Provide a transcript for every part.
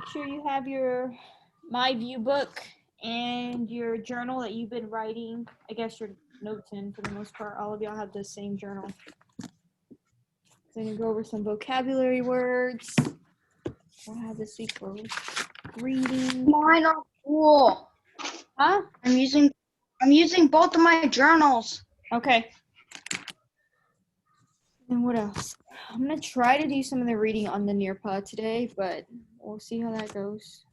make sure you have your My View book and your journal that you've been writing. I guess your notes in for the most part. All of y'all have the same journal. So I'm gonna go over some vocabulary words. We'll have this week for reading. Mine are cool. Huh? I'm using both of my journals. Okay. And what else? I'm gonna try to do some of the reading on the Nearpod today, but we'll see how that goes.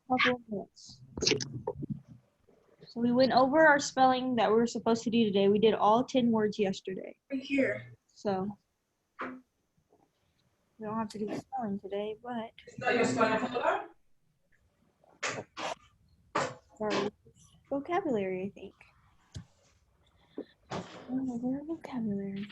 Couple of minutes. So we went over our spelling that we were supposed to do today. We did all 10 words yesterday. Right here. So we don't have to do spelling today, but sorry, vocabulary, I think. Vocabulary.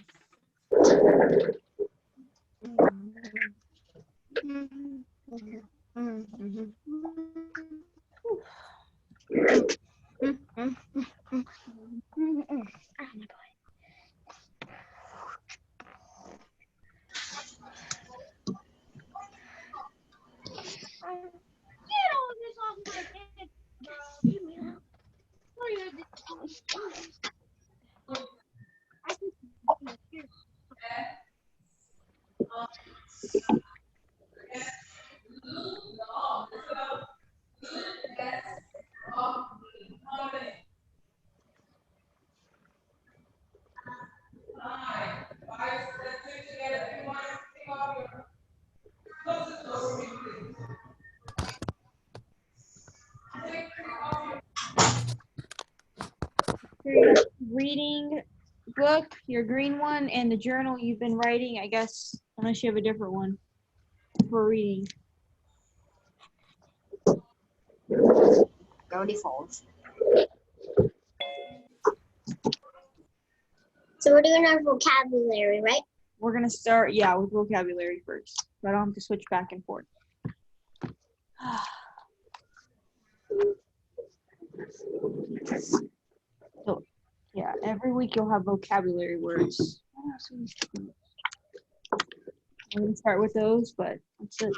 Reading book, your green one, and the journal you've been writing, I guess, unless you have a different one for reading. Go default. So we're doing our vocabulary, right? We're gonna start, yeah, with vocabulary first. So I don't have to switch back and forth. So, yeah, every week you'll have vocabulary words. I'm gonna start with those, but that's it.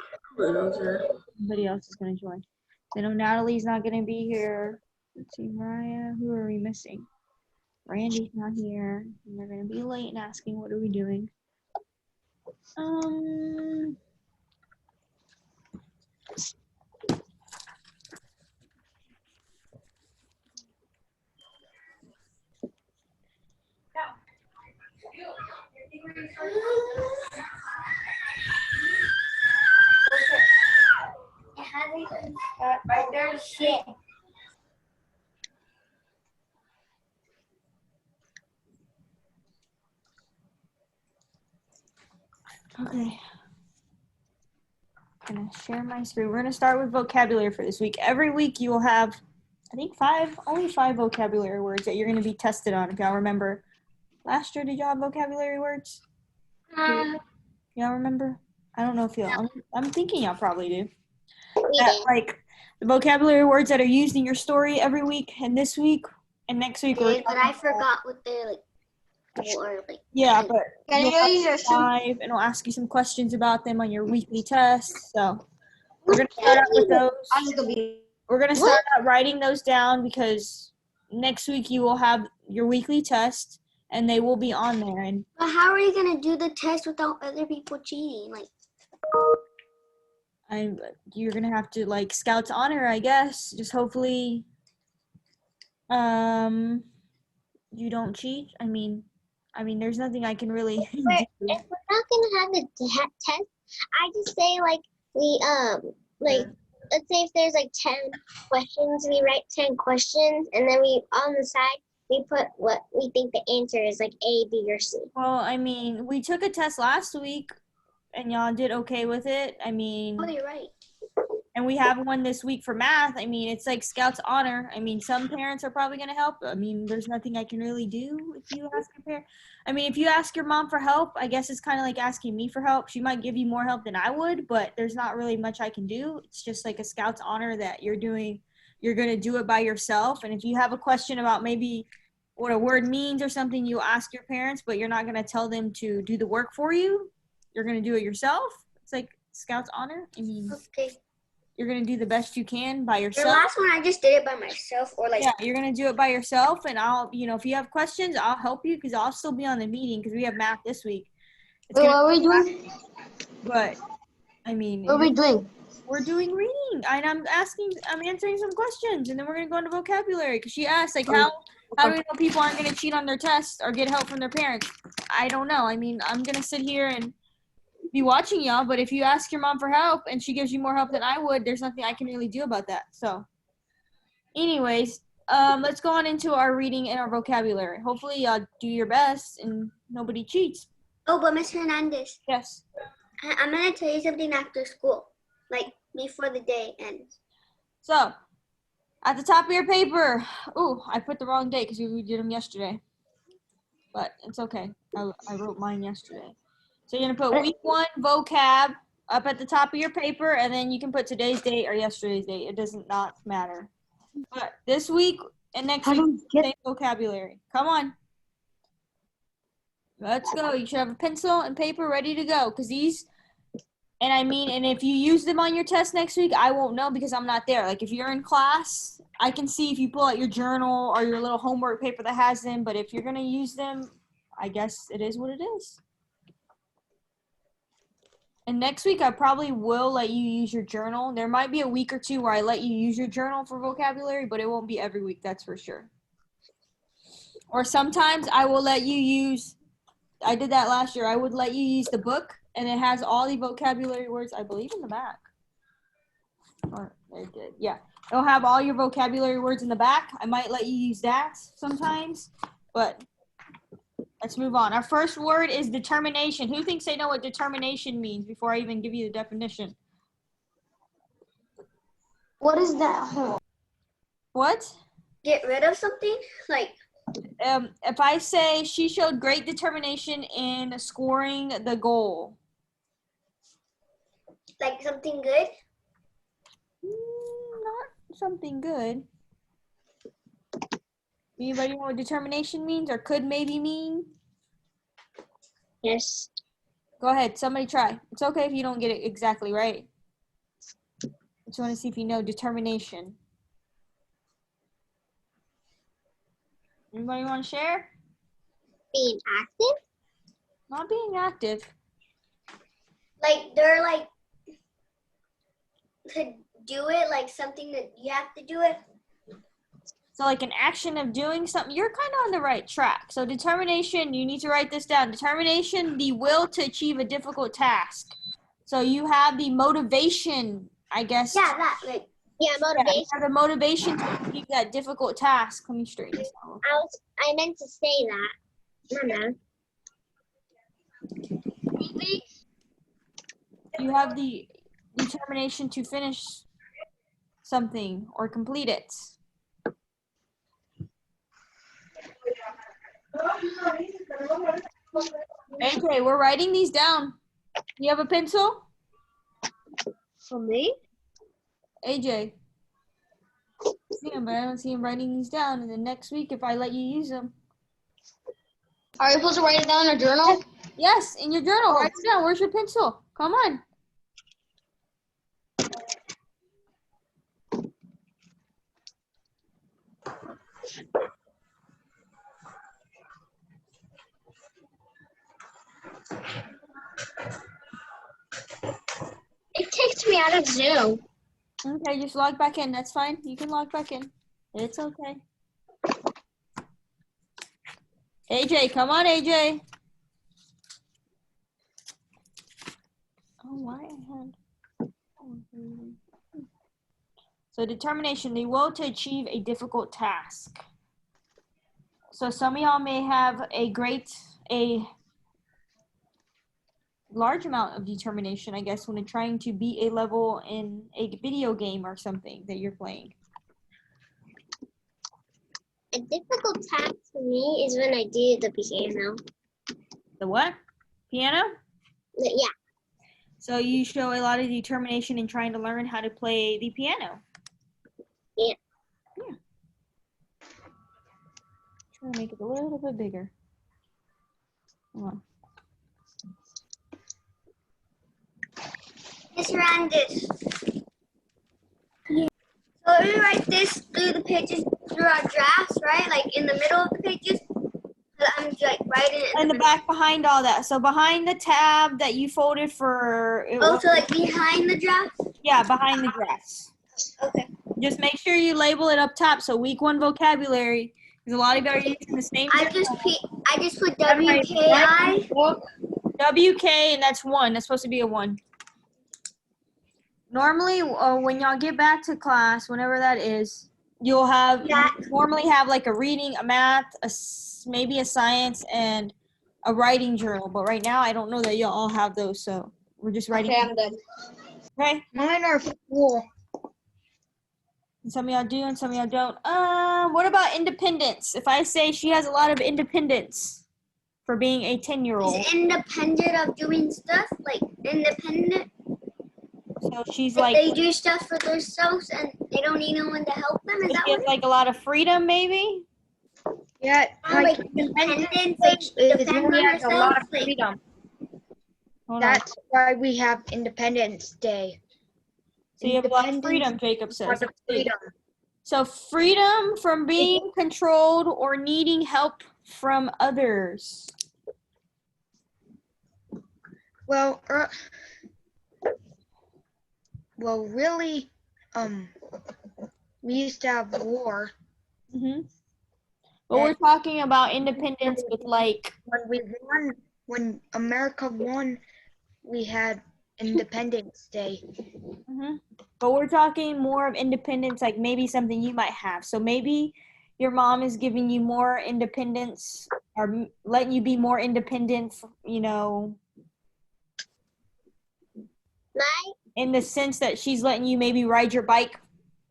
Somebody else is gonna join. I know Natalie's not gonna be here. Let's see, Mariah, who are we missing? Randy's not here. And they're gonna be late and asking, what are we doing? Right there, shit. Okay. I'm gonna share my screen. We're gonna start with vocabulary for this week. Every week you will have, I think only five vocabulary words that you're gonna be tested on. If y'all remember, last year did y'all have vocabulary words? Y'all remember? I don't know if y'all. I'm thinking y'all probably do. Like the vocabulary words that are used in your story every week, and this week and next week. But I forgot what they're like. Or like. Yeah, but Can you use five, and I'll ask you some questions about them on your weekly test. So we're gonna start out with those. We're gonna start out writing those down because next week you will have your weekly test, and they will be on there. And But how are you gonna do the test without other people cheating? Like. you're gonna have to like Scouts honor, I guess. Just hopefully, you don't cheat. I mean, there's nothing I can really do. If we're not gonna have the test, I just say like we like let's say if there's like 10 questions, we write 10 questions, and then we on the side we put what we think the answer is, like A, B, or C. Well, I mean, we took a test last week, and y'all did okay with it. I mean, Oh, you're right. and we have one this week for math. I mean, it's like Scouts honor. I mean, some parents are probably going to help. I mean, there's nothing I can really do if you ask your parent. I mean, if you ask your mom for help, I guess it's kind of like asking me for help. She might give you more help than I would, but there's not really much I can do. It's just like a Scouts honor that you're you're going to do it by yourself. And if you have a question about maybe what a word means or something, you ask your parents, but you're not going to tell them to do the work for you. You're going to do it yourself. It's like Scout's honor. I mean, Okay. you're going to do the best you can by The yourself. last one I just did it by myself, or like Yeah, you're going to do it by yourself. And I'll, if you have questions, I'll help you because I'll still be on the meeting because we have math this week. It's Wait, gonna what are we be doing? But, I mean, What are we doing? we're doing reading, and I'm answering some questions, and then we're gonna go into vocabulary because she asked, like, how do we know people aren't gonna cheat on their tests or get help from their parents? I don't know. I mean, I'm gonna sit here and be watching y'all, but if you ask your mom for help and she gives you more help than I would, there's nothing I can really do about that. So, anyways, let's go on into our reading and our vocabulary. Hopefully, y'all do your best and nobody cheats. oh, but Miss Hernandez, Yes. I'm gonna tell you something after school, like before the day ends. So, at the top of your paper, ooh, I put the wrong date because we did them yesterday. But it's okay. I wrote mine yesterday. So you're gonna put week 1 vocab up at the top of your paper, and then you can put today's date or yesterday's date. It doesn't not matter. But this week and next week, same vocabulary. Come on. Let's go. You should have a pencil and paper ready to go because these, and if you use them on your test next week, I won't know because I'm not there. Like if you're in class, I can see if you pull out your journal or your little homework paper that has them, but if you're going to use them, I guess it is what it is. And next week, I probably will let you use your journal. There might be a week or two where I let you use your journal for vocabulary, but it won't be every week, that's for sure. Or sometimes I will let you use, I did that last year, I would let you use the book, and it has all the vocabulary words, I believe, in the back. Or it did, yeah. It'll have all your vocabulary words in the back. I might let you use that sometimes, but let's move on. Our first word is determination. Who thinks they know what determination means before I even give you the definition? What is that? What? Get rid of something, like If I say she showed great determination in scoring the goal. something good. Not something good. Anybody know what determination means or could maybe mean? Yes. Go ahead, somebody try. It's okay if you don't get it exactly right. I just want to see if you know determination. Anybody want to share? Being active? Not being active. Like they're like to do it, like something that you have to do it. So like an action of doing something, you're kind of on the right track. So determination, you need to write this down. Determination, the will to achieve a difficult task. So you have the motivation, I guess. Yeah, that like Yeah, Yeah, you motivation. have the motivation to achieve that difficult task. Let me straighten this out. I meant to say that. My bad. You have the determination to finish something or complete it. Okay, we're writing these down. You have a pencil? For me? AJ. See him, but I don't see him writing these down. And then next week, if I let you use them. Are you supposed to write it down in a journal? Yes, in your journal. Write it down. Where's your pencil? Come on. It takes me out of Zoom. Okay, just log back in. That's fine. You can log back in. It's okay. AJ, come on, AJ. Oh, why I had. So determination, the will to achieve a difficult task. So some of y'all may have a large amount of determination, I guess, when trying to beat a level in a video game or something that you're playing. A difficult task for me is when I do the piano. The what? Piano? Yeah. So you show a lot of determination in trying to learn how to play the piano. Yeah. I'm gonna make it a little bit bigger. Hold on. Just around this. So we write this through the pages through our drafts, right? Like in the middle of the pages. So I'm like writing it In the back behind all that. So behind the tab that you folded for. Oh, so like behind the draft? Yeah, behind the drafts. Okay. Just make sure you label it up top. So week 1 vocabulary, because a lot of you are using the same. I just put WKI. WK, and that's 1. That's supposed to be a 1. Normally, when y'all get back to class, whenever that is, you'll have normally have like a reading, a math, maybe a science, and a writing journal. But right now, I don't know that y'all all have those, so we're just writing. Okay, I'm good. Okay. Mine are full. And some of y'all do, and some of y'all don't. What about independence? If I say she has a lot of independence for being a 10-year-old, Is independent of doing stuff, like independent. so she's Like like they do stuff for themselves and they don't need no one to help them. Is that she has what? like a lot of freedom, maybe. Yeah, Like like independence, like is depend when we on have a lot herself. of Like, freedom. Hold on. That's why we have Independence Day. So you have a lot of Independence freedom, Jacob is says. part of Let's see. freedom. So freedom from being controlled or needing help from others. Well, really, we used to have war Mm-hmm. But we're talking about independence with like, when America won. We had Independence Day. mm-hmm. But we're talking more of independence, like maybe something you might have. So maybe your mom is giving you more independence or letting you be more independent, you know, My in the sense that she's letting you maybe ride your bike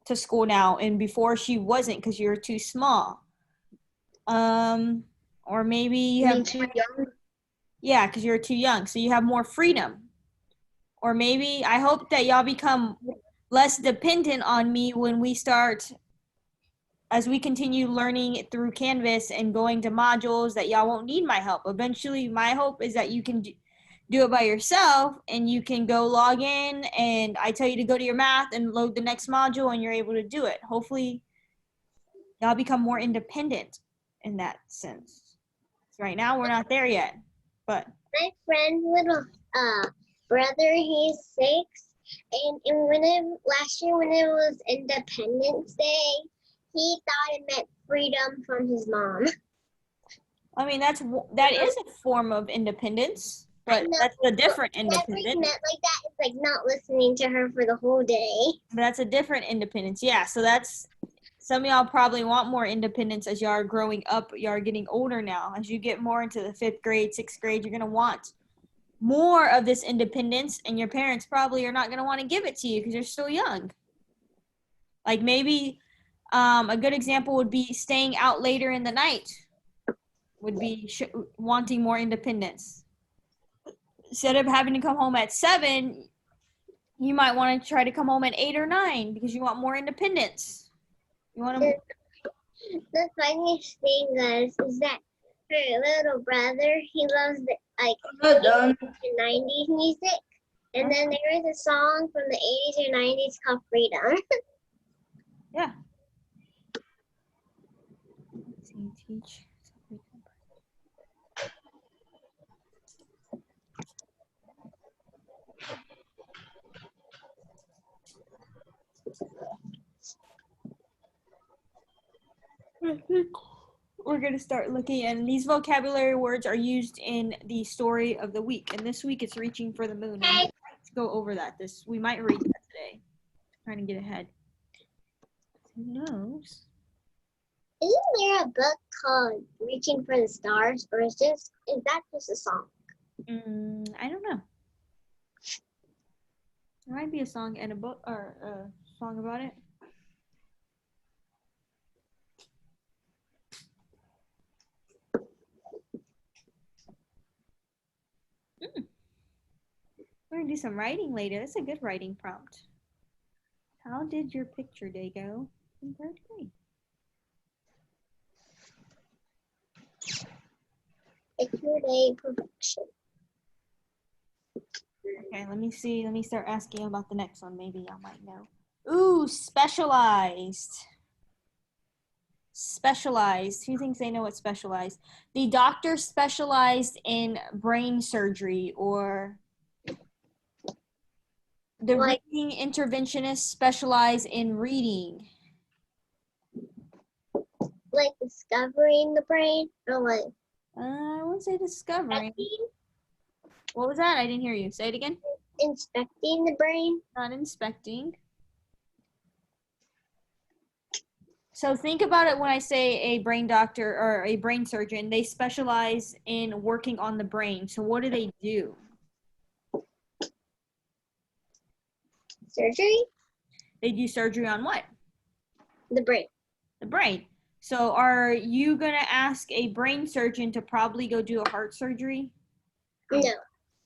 to school now, and before she wasn't because you were too small. Or maybe you have too young. yeah, because you're too young, so you have more freedom. Or maybe I hope that y'all become less dependent on me when we start, as we continue learning through Canvas and going to modules, that y'all won't need my help. Eventually, my hope is that you can do it by yourself and you can go log in and I tell you to go to your math and load the next module and you're able to do it. Hopefully, y'all become more independent in that sense. Right now, we're not there yet, but friend's little brother, he's 6, and last year when it was Independence Day, he thought it meant freedom from his mom. I mean that is a form of independence, but that's a different independence. Meant like that is like not listening to her for the whole day. That's a different independence. Yeah, so that's some of y'all probably want more independence as y'all are growing up. Y'all are getting older now. As you get more into the 5th grade, 6th grade, you're gonna want more of this independence, and your parents probably are not gonna want to give it to you because you're still young. Like maybe a good example would be staying out later in the night. Would be wanting more independence. Instead of having to come home at 7, you might want to try to come home at 8 or 9 because you want more independence. You want to. The funniest thing is that her little brother, he loves the 80s and 90s music, and then there is a song from the 80s or 90s called Freedom. Yeah. Teach. We're going to start looking, and these vocabulary words are used in the story of the week. And this week it's reaching for the moon. And let's go over that. We might read that today. Trying to get ahead. Who knows? Isn't there a book called Reaching for the Stars, or is that just a song? I don't know. There might be a song and a book or a song about it. We're gonna do some writing later. That's a good writing prompt. How did your picture day go in 3rd grade? Secured a perfection. Okay, let me see. Let me start asking you about the next one. Maybe I might know. Ooh, specialized. Specialized. Who thinks they know what specialized? The doctor specialized in brain surgery, or the Like- reading interventionist specialize in reading. Like discovering the brain or like I wouldn't say discovering. inspecting, What was that? I didn't hear you. Say it again. inspecting the brain. Not inspecting. So think about it when I say a brain doctor or a brain surgeon, they specialize in working on the brain. So what do they do? Surgery? They do surgery on what? The brain. The brain. So are you going to ask a brain surgeon to probably go do a heart surgery? No.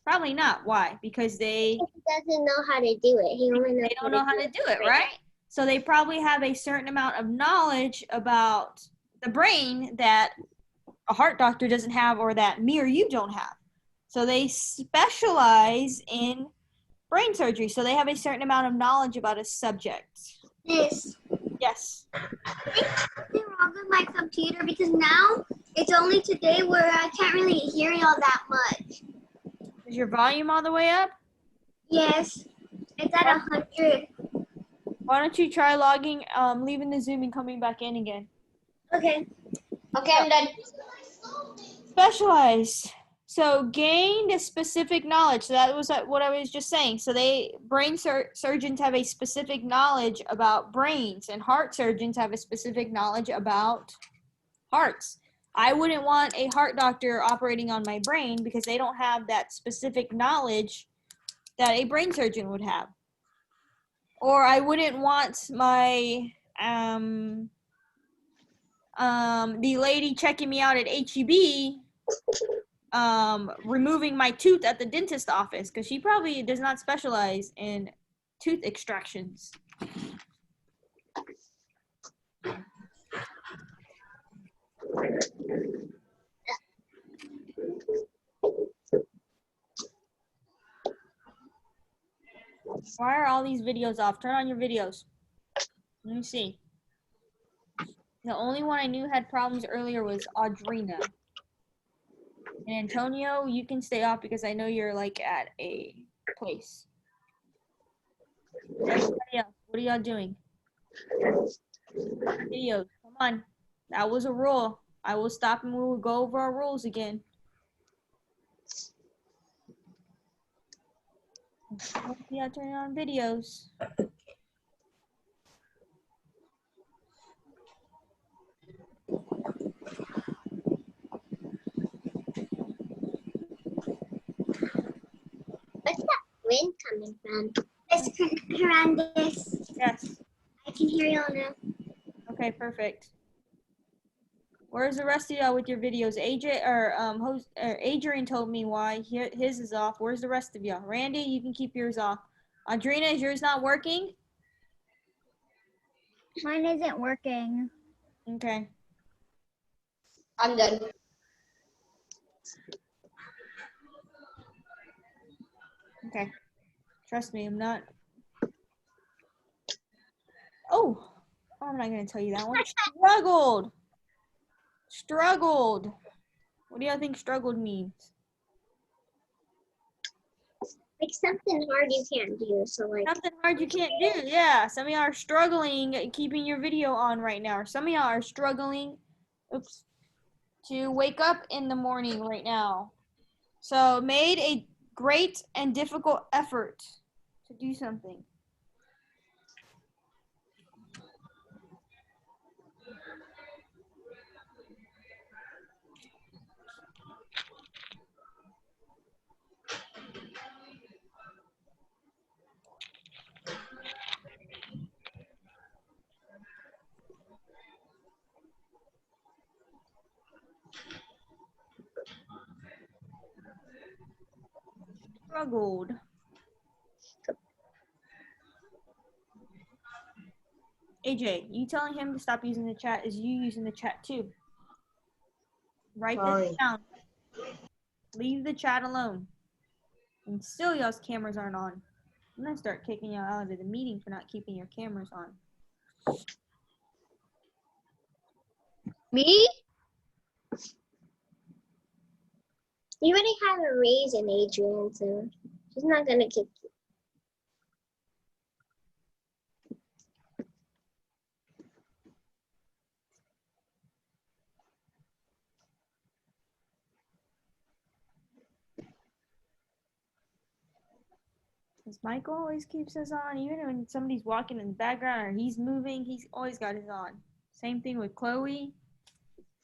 Probably not. Why? Because they He doesn't know how to do it. He only knows they don't know how to do it, right? So they probably have a certain amount of knowledge about the brain that a heart doctor doesn't have, or that me or you don't have. So they specialize in brain surgery. So they have a certain amount of knowledge about a subject. This. Yes. Something wrong with my computer because now it's only today where I can't really hear y'all that much. Is your volume all the way up? Yes, it's at 100. Why don't you try logging, leaving the Zoom and coming back in again? Okay. Okay, I'm done. Specialized. So gained a specific knowledge. So that was what I was just saying. So brain surgeons have a specific knowledge about brains, and heart surgeons have a specific knowledge about hearts. I wouldn't want a heart doctor operating on my brain because they don't have that specific knowledge that a brain surgeon would have. Or I wouldn't want my the lady checking me out at HEB removing my tooth at the dentist office, because she probably does not specialize in tooth extractions. Why are all these videos off? Turn on your videos. Let me see. The only one I knew had problems earlier was Audrina. And Antonio, you can stay off because I know you're like at a place. Everybody else, what are y'all doing? Videos, come on. That was a rule. I will stop and we will go over our rules again. Yeah, turn on videos. What's that wind coming from? It's horrendous. Yes. I can hear y'all now. Okay, perfect. Where's the rest of y'all with your videos? AJ or Adrian told me why his is off. Where's the rest of y'all? Randy, you can keep yours off. Audrina, is yours not working? Mine isn't working. Okay. I'm done. Okay. Trust me, I'm not. Oh, I'm not gonna tell you that one. Struggled. Struggled. What do y'all think struggled means? Like something hard you can't do. So like Something hard you can't do. Yeah. Some of y'all are struggling keeping your video on right now. Or some of y'all are struggling, to wake up in the morning right now. So made a great and difficult effort to do something. Struggled. AJ, you telling him to stop using the chat is you using the chat too. Write this Sorry. down. Leave the chat alone. And still y'all's cameras aren't on. I'm gonna start kicking y'all out of the meeting for not keeping your cameras on. Me? You already have a raise in Adrian, so she's not gonna kick you. Because Michael always keeps us on, even when somebody's walking in the background or he's moving, he's always got his on. Same thing with Chloe,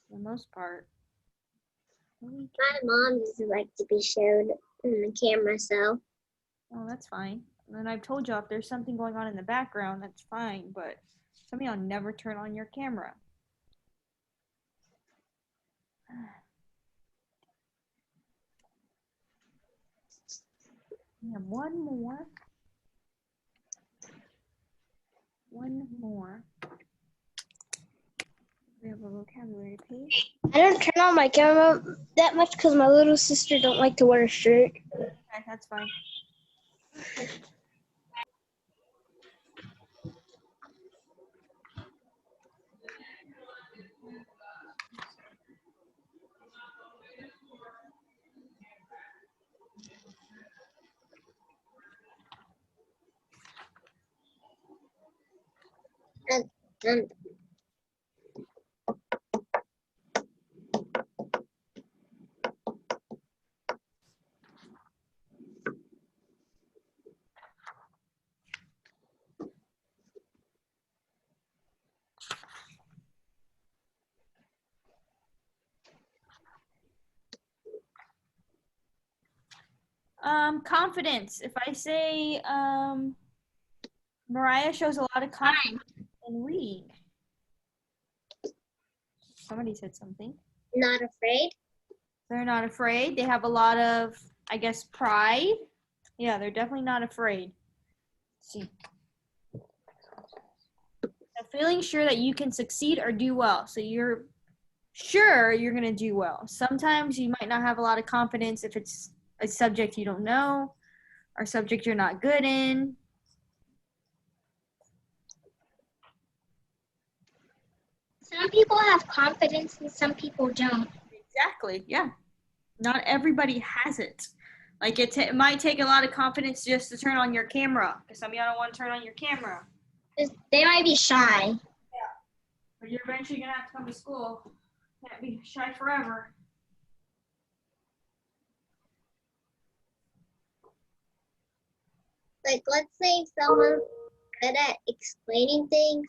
for the most part. Chloe, My mom doesn't like to be showed in the camera, so oh, that's fine. And I've told y'all if there's something going on in the background, that's fine, but some of y'all never turn on your camera. We have one more. One more. We have a vocabulary page. I don't turn on my camera that much because my little sister don't like to wear a shirt. Okay, that's fine. um, Confidence. If I say Mariah shows a lot of confidence in reading. Somebody said something. not afraid. They're not afraid. They have a lot of, I guess, pride. Yeah, they're definitely not afraid. Let's see. Now, feeling sure that you can succeed or do well. So you're sure you're going to do well. Sometimes you might not have a lot of confidence if it's a subject you don't know or subject you're not good in. Some people have confidence and some people don't. Exactly, yeah. Not everybody has it. Like it might take a lot of confidence just to turn on your camera, because some of y'all don't want to turn on your camera. They might be shy. But you're eventually gonna have to come to school. Can't be shy forever. Like, let's say someone's good at explaining things,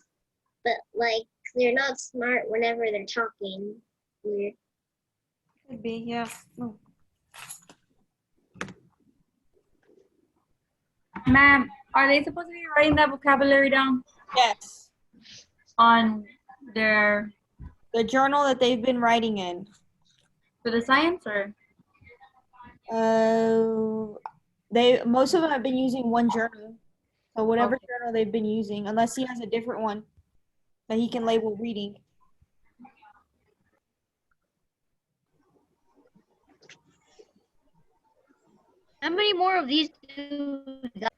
but like they're not smart whenever they're talking. Weird. Could be, yeah. Oh. Ma'am, are they supposed to be writing that vocabulary down Yes. on their, The journal that they've been writing in. for the science or? Most of them have been using one journal. So whatever journal they've been using, unless he has a different one that he can label reading. How many more of these do we got?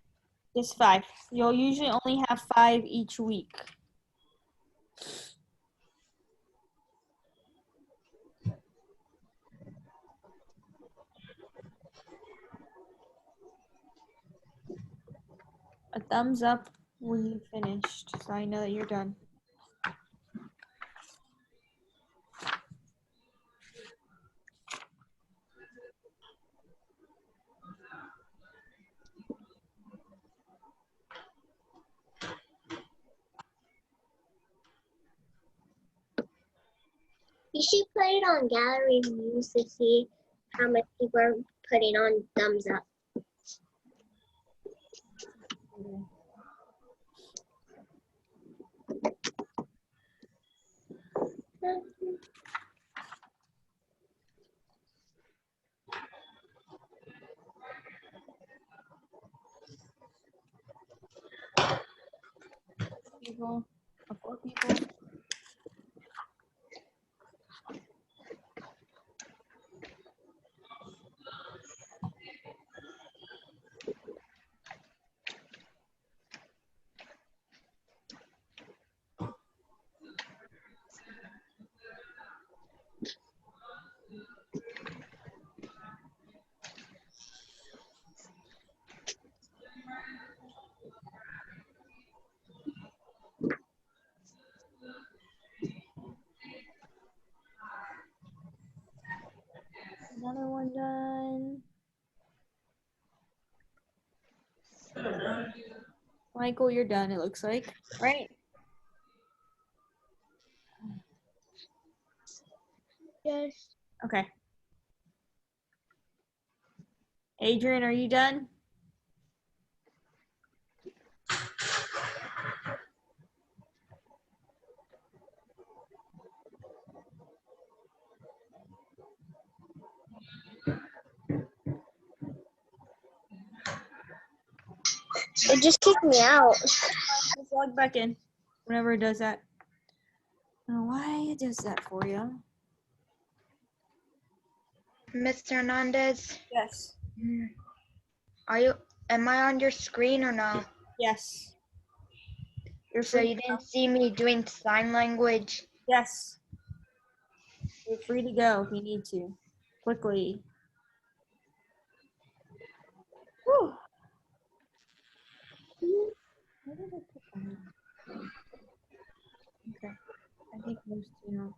Just 5. You'll usually only have 5 each week. A thumbs up when you finished, so I know that you're done. You should put it on gallery views to see how much people are putting on thumbs up. People, 4 people. Michael, you're done, it looks like, right? Yes. Okay. Adrian, are you done? It just kicked me out. Just log back in whenever it does that. I don't know why it does that for you. Mr. Hernandez, Yes. am I on your screen or no? Yes. You're So free. you didn't see me doing sign language? Yes. You're free to go if you need to. Quickly. Whew. Where did I put them? Okay. I think most know.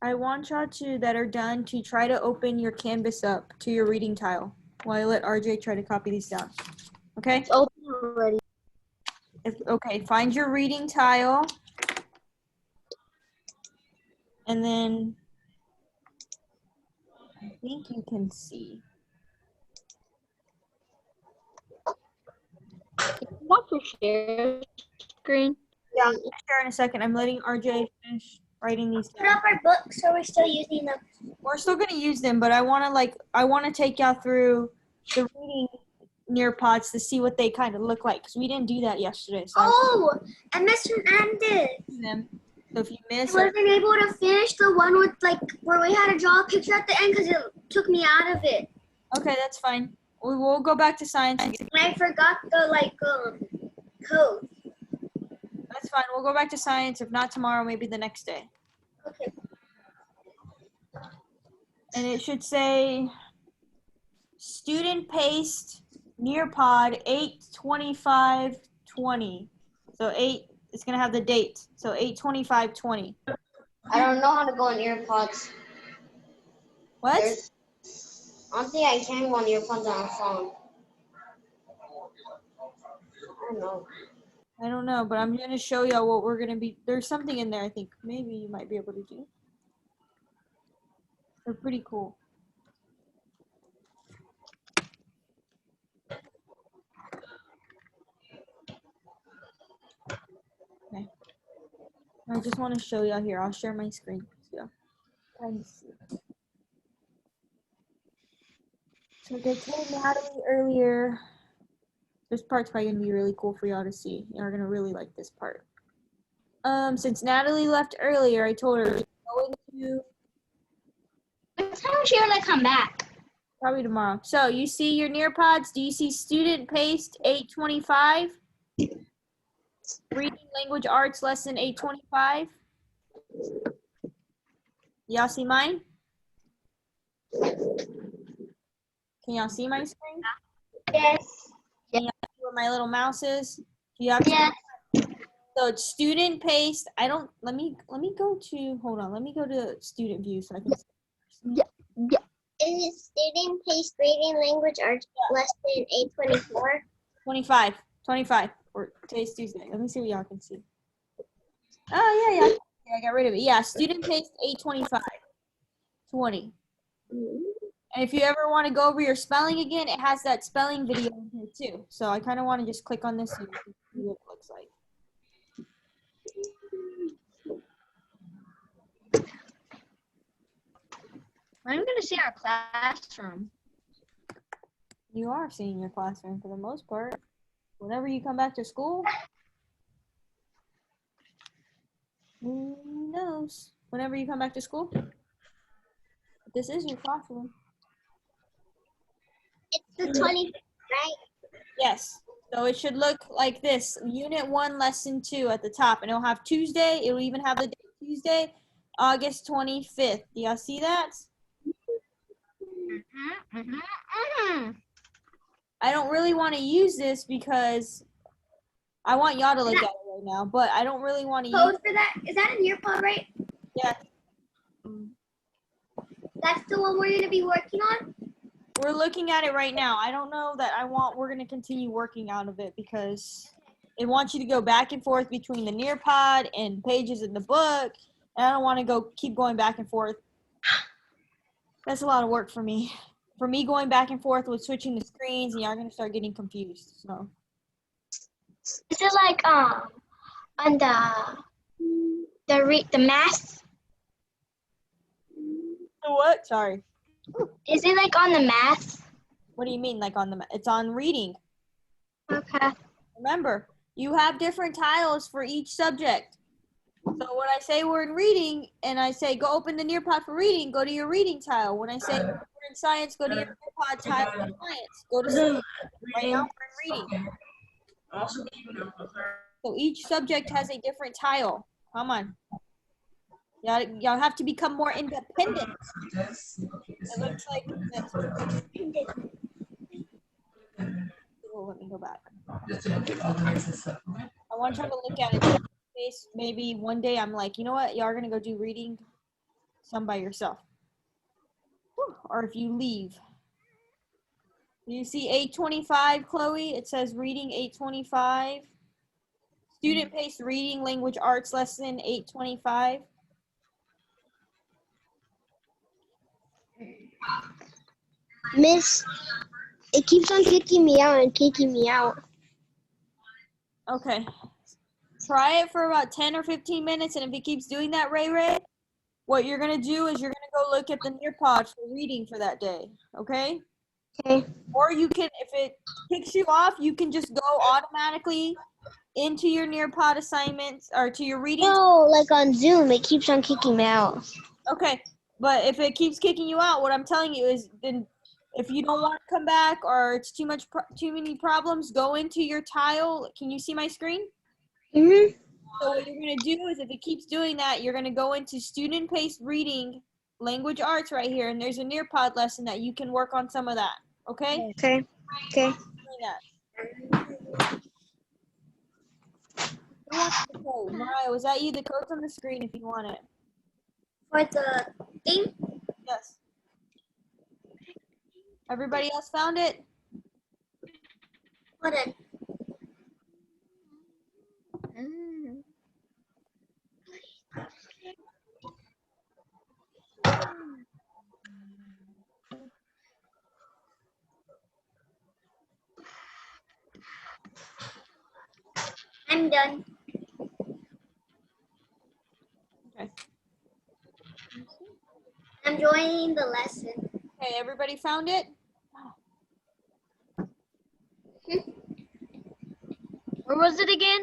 I want y'all that are done to try to open your Canvas up to your reading tile while I let RJ try to copy these down. Okay? It's open already. Okay, find your reading tile. And then I think you can see. Not for share screen. Yeah, I'll share in a second. I'm letting RJ finish writing these Put down. up our books, so we're still using them. We're still gonna use them, but I wanna take y'all through the reading Nearpods to see what they kind of look like because we didn't do that yesterday. So Oh, and Mr. Hernandez. them. So if you I miss, wasn't able to finish the one with like where we had to draw a picture at the end because it took me out of it. okay, that's fine. We will go back to science. Again. And I forgot the code. That's fine. We'll go back to science. If not tomorrow, maybe the next day. Okay. And it should say student paste Nearpod 8/25/20. So 8. It's gonna have the date. So 8/25/20. I don't know how to go on earpods. What? I don't think I can go on earpods on a phone. I don't know. I don't know, but I'm gonna show y'all what we're gonna be. There's something in there. I think maybe you might be able to do. They're pretty cool. Okay. I just want to show y'all here. I'll share my screen. So, kind of see. So they told Natalie earlier. This part's probably gonna be really cool for y'all to see. You're gonna really like this part. Since Natalie left earlier, I told her she's going to What time is she gonna come back? probably tomorrow. So you see your Nearpods? Do you see student paste 8/25? Reading language arts lesson 8/25. Y'all see mine? Can y'all see my screen? Yes. Can y'all see where my little mouse is? Do you have Yes. So it's student paste. I don't. Let me go to. Hold on. Let me go to student view so I can. Is it student pace reading language arts lesson 824? 25 or today's Tuesday. Let me see what y'all can see. Oh yeah. Okay, I got rid of it. Yeah, student paste 8/25/20. And if you ever want to go over your spelling again, it has that spelling video in here too. So I kind of want to just click on this and see what it looks like. I'm gonna see our classroom. You are seeing your classroom for the most part. Whenever you come back to school, who knows? Whenever you come back to school, this is your classroom. It's the 25th, right? Yes. So it should look like this. Unit 1, Lesson 2 at the top. And it'll have Tuesday. It'll even have the date Tuesday, August 25th. Do y'all see that? I don't really want to use this because I want y'all to look at it right now, but I don't really want to use. Code for that? Is that a Nearpod, right? Yeah, That's the one we're gonna be working on. we're looking at it right now. I don't know that we're going to continue working out of it because it wants you to go back and forth between the Nearpod and pages in the book. And I don't want to keep going back and forth. That's a lot of work for me. For me, going back and forth with switching the screens, and y'all are going to start getting confused. So. Is it like on the math? What? Sorry. Is it like on the math? What do you mean, like on the? It's on reading. Okay. Remember, you have different tiles for each subject. So when I say we're in reading, and I say go open the Nearpod for reading, go to your reading tile. When I say we're in science, go to your Nearpod tile for science. Go to science. Right now we're in reading. So each subject has a different tile. Come on. Y'all have to become more independent. It looks like this. Oh, let me go back. I want y'all to look at it. Maybe one day I'm like, you know what? Y'all are gonna go do reading, some by yourself, or if you leave. Do you see 825, Chloe? It says reading 825. Student-paced reading language arts lesson 825. Miss, it keeps on kicking me out and kicking me out. Okay. Try it for about 10 or 15 minutes, and if it keeps doing that, Ray, what you're going to do is you're going to go look at the Nearpod for reading for that day, okay? Okay. Or you can, if it kicks you off, you can just go automatically into your Nearpod assignments or to your reading. No, like on Zoom, it keeps on kicking me out. Okay, but if it keeps kicking you out, what I'm telling you is then if you don't want to come back or it's too many problems, go into your tile. Can you see my screen? Mhm. So what you're going to do is if it keeps doing that, you're going to go into student-paced reading language arts right here, and there's a Nearpod lesson that you can work on some of that, okay? Okay. Okay. Doing that. Who wants the code? Mariah, was that you? The code's on the screen if you want it. For the thing? Yes. Everybody else found it? Hold on. I'm done. Okay. I'm joining the lesson. Okay, everybody found it? Where was it again?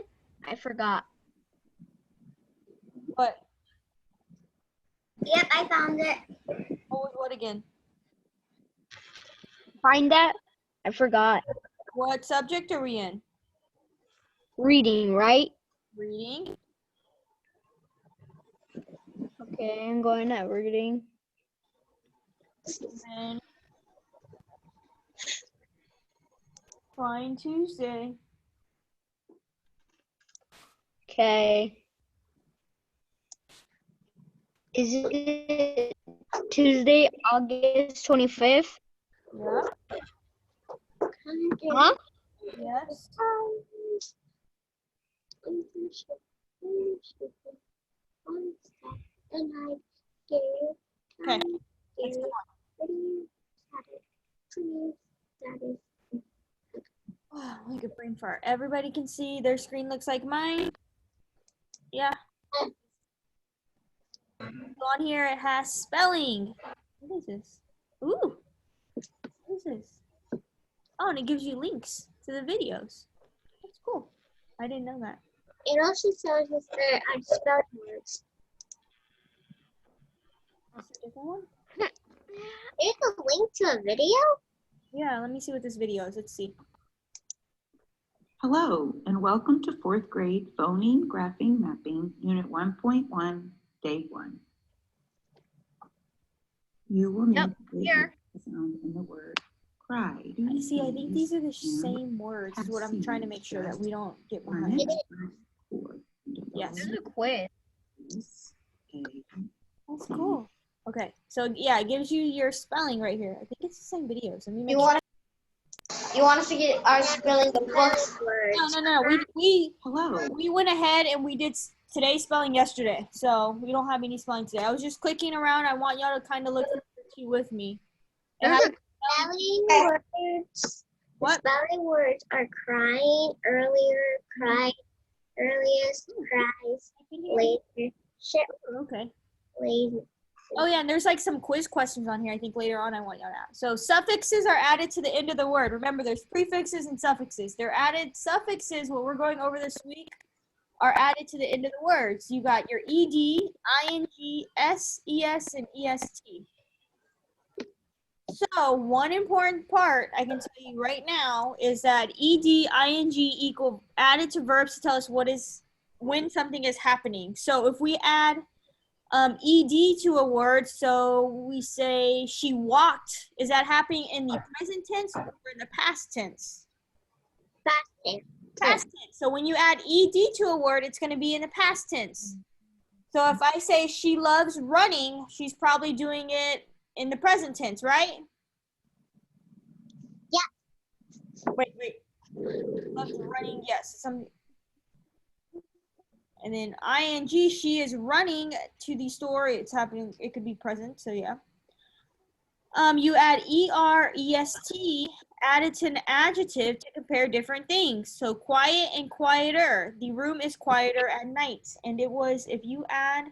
I forgot. What? Yep, I found it. What was what again? Find that? I forgot. What subject are we in? Reading, right? Reading. Okay, I'm going at reading. And Fine Tuesday. Okay. Is it Tuesday, August 25th? Yeah. Huh? Yes. Okay. Let's go on. Like a brain fart. Everybody can see their screen looks like mine. Yeah. On here it has spelling. What is this? Ooh. What is this? Oh, and it gives you links to the videos. That's cool. I didn't know that. It also shows us the unspelled words. That's a different one? There's a link to a video? Yeah, let me see what this video is. Let's see. Hello, and welcome to 4th grade Phoning, Graphing, Mapping, Unit 1.1, Day 1. You will need to place the sound in the word Cried. I see. I think these are the same words. Is what I'm trying to make sure that we don't get behind. Yes. This is a quiz. That's cool. Okay, so yeah, it gives you your spelling right here. I think it's the same videos. Let me make You sure. want us to get our spelling the books? No. Hello. We went ahead and we did today's spelling yesterday, so we don't have any spelling today. I was just clicking around. I want y'all to kind of look with me. And There's I- Spelling words. What? Spelling words are crying, earlier, cried, earliest, cries, later, shit, Okay. later. Oh yeah, and there's like some quiz questions on here. I think later on I want y'all to ask. So suffixes are added to the end of the word. Remember, there's prefixes and suffixes. They're added. Suffixes, what we're going over this week, are added to the end of the words. You got your ed, ing, s, es, and est. So one important part I can tell you right now is that ed, ing equal added to verbs to tell us when something is happening. So if we add ed to a word, so we say she walked, is that happening in the present tense or in the past tense? Past tense. Past tense. So when you add ed to a word, it's going to be in the past tense. So if I say she loves running, she's probably doing it in the present tense, right? Yeah. Wait. Loves running, yes. And then ing, she is running to the store. It's happening. It could be present. So yeah. You add er, est added to an adjective to compare different things. So quiet and quieter. The room is quieter at night. And it was, if you add,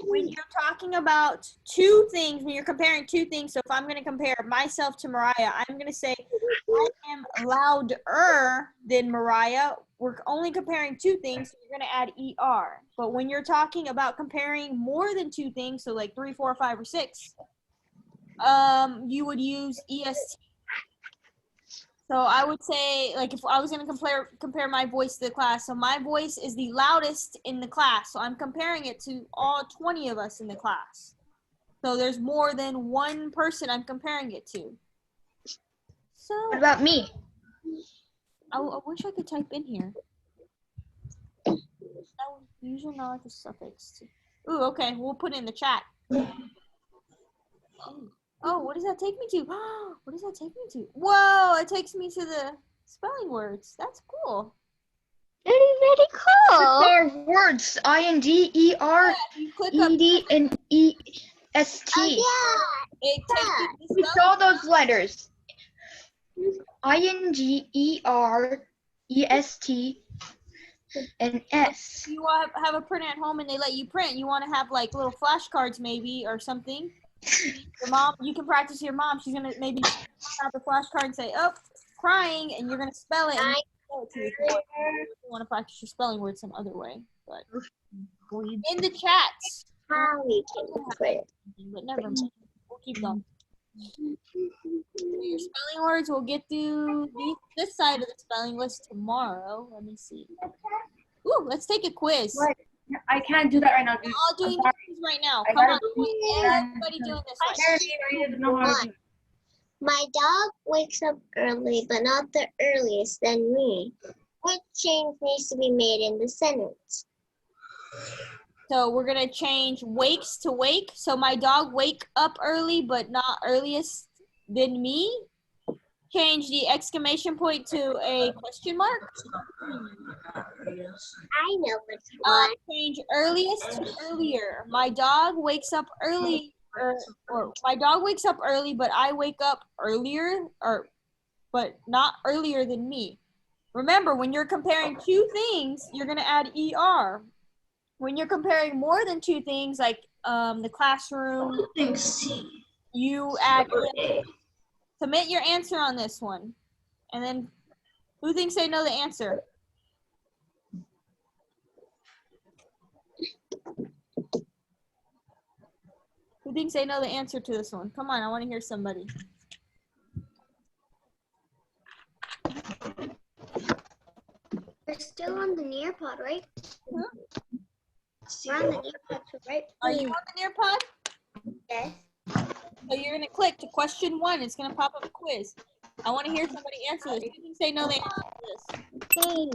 when you're talking about two things, when you're comparing two things, so if I'm going to compare myself to Mariah, I'm going to say I am louder than Mariah. We're only comparing two things, so you're going to add er. But when you're talking about comparing more than two things, so like 3, 4, 5, or 6, you would use est. So I would say, like, if I was going to compare my voice to the class, so my voice is the loudest in the class. So I'm comparing it to all 20 of us in the class. So there's more than one person I'm comparing it to. So What about me? I wish I could type in here. Usually not the suffix. Ooh, okay. We'll put it in the chat. Oh, what does that take me to? What does that take me to? Whoa, it takes me to the spelling words. That's cool. Very, very cool. There are words ing, er, You click up, ed, and est. Oh, it takes you to the It's spelling. all those letters. ing, er, est, and s. You have a printer at home and they let you print. You want to have like little flashcards maybe or something. Your mom, you can practice your mom. She's going to maybe have the flashcard and say, oh, crying, and you're going to spell it. And spell it to you. You want to practice your spelling words some other way. But in the chats. how we can put it. But never mind. We'll keep going. Your spelling words, we'll get through this side of the spelling list tomorrow. Let me see. Ooh, let's take a quiz. What? I can't do that right now, We're dude. all doing I'm sorry. this right now. I Come gotta on. do Everybody doing this right I don't know how to do it. My dog wakes up early, but not the earliest than me. What change needs to be made in the sentence? So we're going to change wakes to wake. So my dog wake up early, but not earliest than me. Change the exclamation point to a question mark. I know which one. Change earliest to earlier. My dog wakes up early, or my dog wakes up early, but I wake up earlier, but not earlier than me. Remember, when you're comparing two things, you're going to add er. When you're comparing more than two things, like the classroom, you add ES. Submit your answer on this one. And then, who thinks they know the answer? Who thinks they know the answer to this one? Come on, I want to hear somebody. We're still on the Nearpod, right? Huh? We're on the Nearpod, right? Are you on the Nearpod? Yes. So you're gonna click to question 1. It's gonna pop up a quiz. I want to hear somebody answer this. You can say no, they answer this. Hey.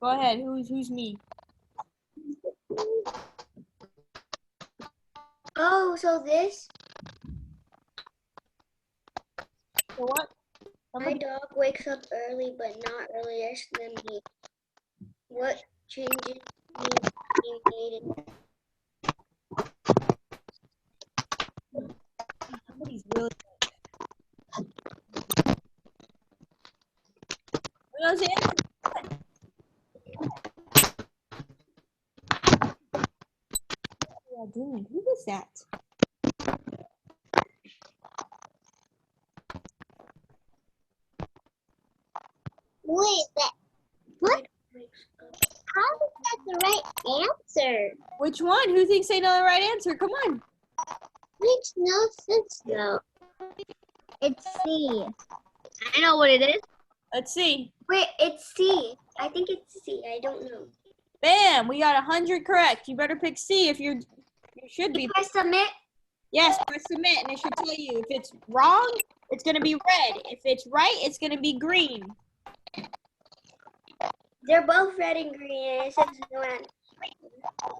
Go ahead. Who's me? Oh, so this? So what? My Somebody. dog wakes up early, but not earlier than me. What changes need being needed? Somebody's really. What else answer? What are you doing? Who was that? Wait, that what? How is that the right answer? Which one? Who thinks they know the right answer? Come on. Makes no sense though. It's C. I know what it is. Let's see. Wait, it's C. I think it's C. I don't know. Bam! We got 100 correct. You better pick C if you should be. If I submit, Yes, press submit, and it should tell you if it's wrong, it's gonna be red. If it's right, it's gonna be green. they're both red and green. And it says no answer.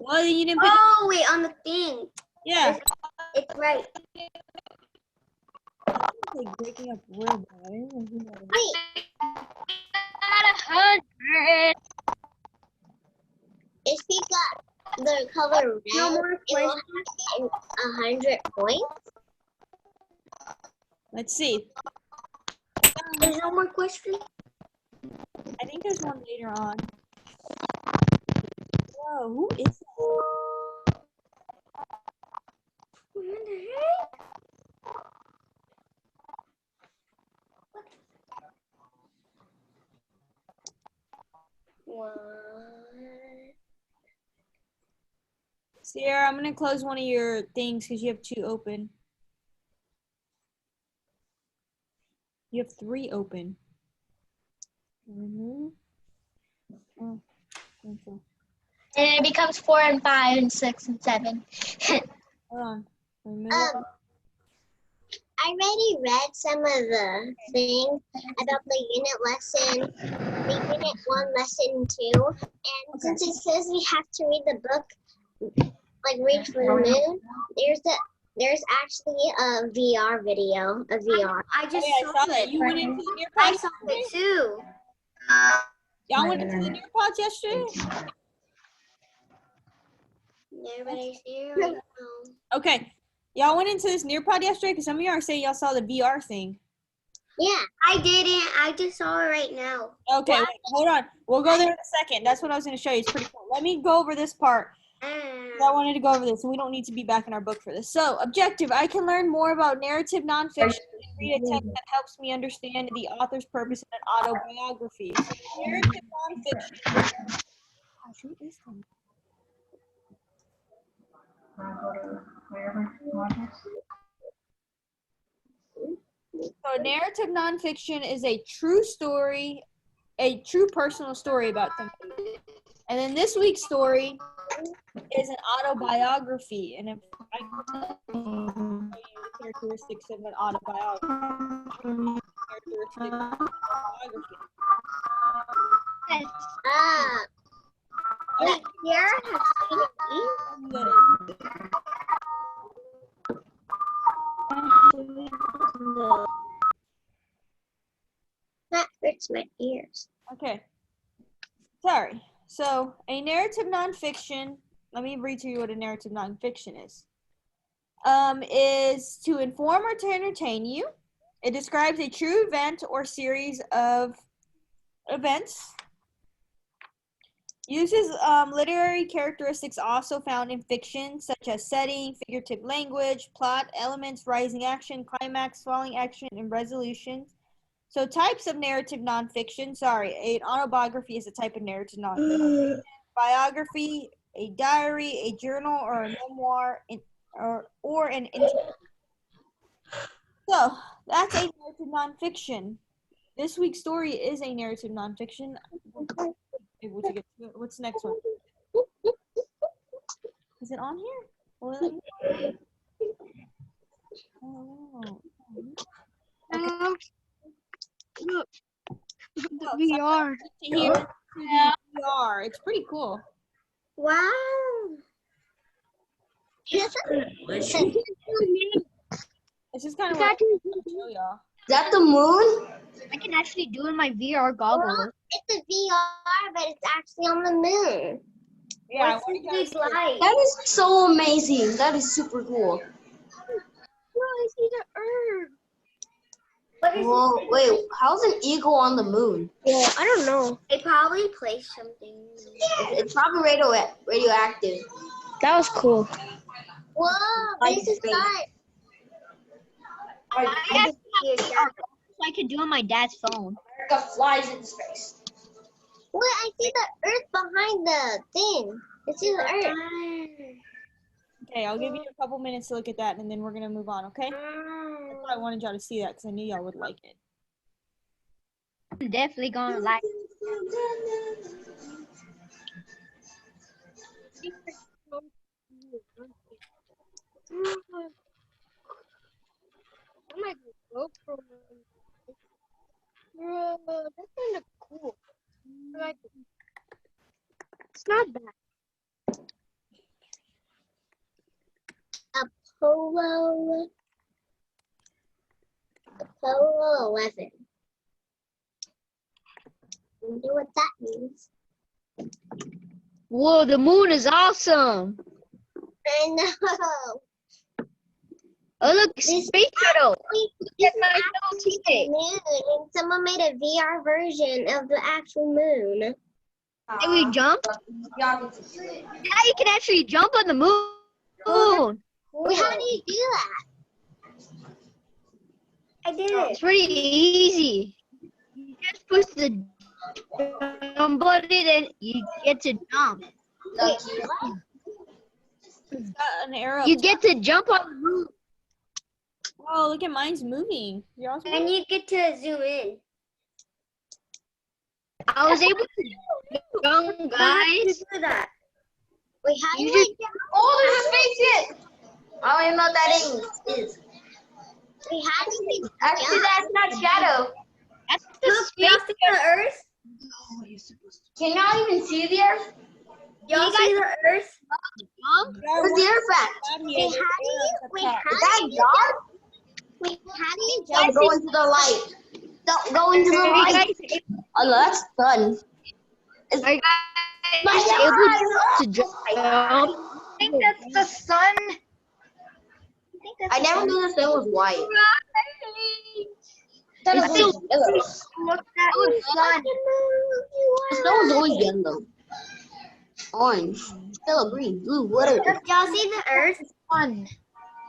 Well, then you didn't pick. Oh, wait, on the thing. Yeah. It's right. Like breaking up real bad. I didn't know who that was. Wait, Got 100. if he got the color red, No more it will questions. have 100 points. Let's see. There's no more questions. I think there's one later on. Whoa, who is that? What the heck? What? Sierra, I'm gonna close one of your things because you have 2 open. You have 3 open. Remove. Oh, cancel. And it becomes 4 and 5 and 6 and 7. Hold on. Remove. I already read some of the things about the unit lesson, the unit 1 lesson 2, and since it says we have to read the book, like Reach for the Moon, there's actually a VR video, a VR. I just Oh, yeah, I saw that. it. You went into the I Nearpods saw yesterday? it too. Y'all went into the Nearpods yesterday? Everybody's here right now. Okay. Y'all went into this Nearpod yesterday? Because some of y'all are saying y'all saw the VR thing. Yeah, I didn't. I just saw it right now. Okay, wait, hold on. We'll go there in a second. That's what I was going to show you. It's pretty cool. Let me go over this part. I wanted to go over this, and we don't need to be back in our book for this. So, objective. I can learn more about narrative nonfiction and read a text that helps me understand the author's purpose in an autobiography. So, narrative nonfiction. Gosh, who is that? So, narrative nonfiction is a true story, a true personal story about somebody. And then this week's story is an autobiography. And if I can show you the characteristics of an autobiography. Characteristics of an autobiography. Wait, here has seen it. that hurts my ears. Okay. Sorry. So, a narrative nonfiction, let me read to you what a narrative nonfiction is to inform or to entertain you. It describes a true event or series of events. Uses literary characteristics also found in fiction, such as setting, figurative language, plot, elements, rising action, climax, falling action, and resolutions. So types of narrative nonfiction. Sorry, an autobiography is a type of narrative nonfiction. Biography, a diary, a journal, or a memoir, or an interview. So that's a narrative nonfiction. This week's story is a narrative nonfiction. What's the next one? Is it on here? Well, Oh. Look, the Oh, VR. To hear VR. It's pretty cool. Wow. It's just kind of It's what actually, I show y'all. Is that the moon? I can actually do in my VR goggles. It's a VR, but it's actually on the moon. Yeah, I What's want this you guys big to light? That is so amazing. That is super cool. Bro, I see the Earth. What is Whoa, this? wait, how's an eagle on the moon? Well, I don't know. They probably placed something. It's probably radioactive. That was cool. Whoa, Like this is space. fun. I actually have Here, VR goggles I could do on my dad's phone. America flies into space. Wait, I see the Earth behind the thing. I see the Earth. Okay, I'll give you a couple minutes to look at that, and then we're gonna move on. Okay? That's why I wanted y'all to see that because I knew y'all would like it. I'm definitely gonna like. Oh my GoPro. Bro, that's kind of cool. I like it. It's not bad. Apollo 11. I wonder what that means. Whoa, the moon is awesome. I know. Oh look, This- space shuttle. This Get is my actually little ticket. the moon, and someone made a VR version of the actual moon. Can we jump? Y'all can see it. Yeah, you can actually jump on the moon. Wait, how do you do that? I did It's it. pretty easy. You just push the jump button and you get to jump. Lucky. It's got an arrow. You get to jump on the moon. Oh, look at mine's moving. Yours And you get to zoom in. I was able to jump, How guys. did you do that? Wait, how do You I just- jump? Oh, there's a spaceship! I don't even know what that is. Wait, how do we Actually, jump? that's not Shadow. That's the Look, space. y'all see the Earth? Can y'all even see the Earth? Y'all see the Earth? Jump. Where's the Earth at? Wait, how do you? Wait, how Is do that you? God? Wait, how do you Don't jump? go into the light. Don't go into the Are you light. guys, Oh, no, that's done. are you My guys God! able to jump? I think that's the sun. I never knew the sun was white. That It's was still always yellow. look at the sun. The sun was always yellow. Orange, yellow, green, blue, whatever. Y'all see the Earth? Sun.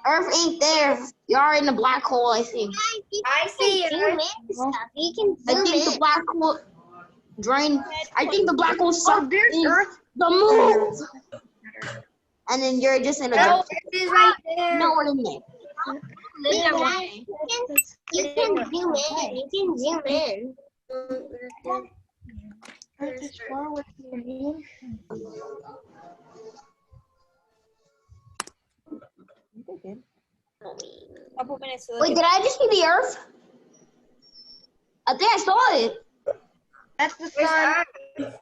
Earth ain't there. You're in the black hole, I think. I see Zoom Earth. in stuff. You can I zoom think the in. black hole drain. I think the black hole sucked there's in Earth. the moon. And then you're just in a No, dark. Earth is right there. No one in there. You can zoom in. You can zoom in. Earth is far away from the moon. You're good. Couple minutes to look Wait, at did I just see the Earth? I think I saw it. That's the Where's sun. Earth?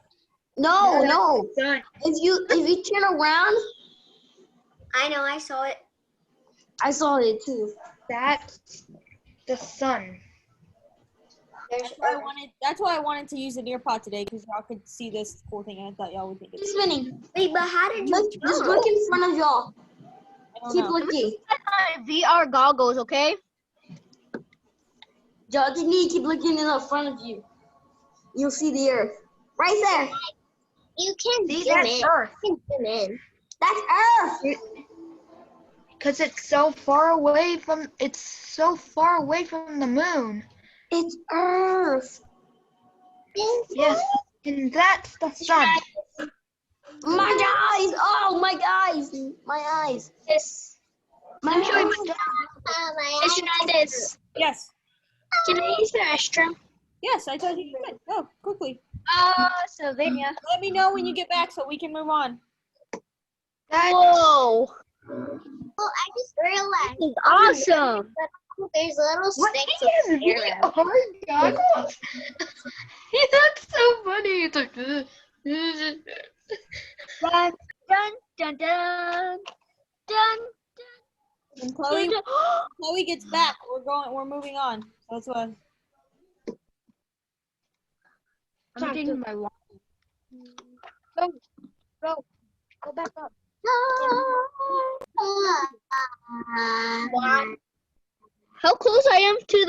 No, no. Sun. If you turn around, I know, I saw it. I saw it too. That's the sun. There's Earth. That's why I wanted to use the Nearpod today because y'all could see this cool thing, and I thought y'all would think Keep it's. spinning. Wait, but how did you Just jump? look in front of y'all. I don't Keep know. looking. My VR goggles, okay? Y'all just need to keep looking in the front of you. You'll see the Earth. Right there. You can See, zoom that's in. Earth. You can zoom in. That's Earth. Because it's so far away from the moon. It's Earth. Yes, and that's the sun. My eyes. Oh, my eyes. My eyes. Yes. My I'm showing eyes. my this. Yes. Can I use the restroom? Yes, I told you you could. Go quickly. Sylvania. Let me know when you get back so we can move on. That's Whoa. Well, I just realized. This is awesome. There's little What? sticks He has of arrows. VR goggles? He looks so funny. It's like, Dun, dun, dun, dun, dun, When Chloe dun. Chloe gets back, we're moving on. That's what. I'm taking my walk. go back up. How close I am to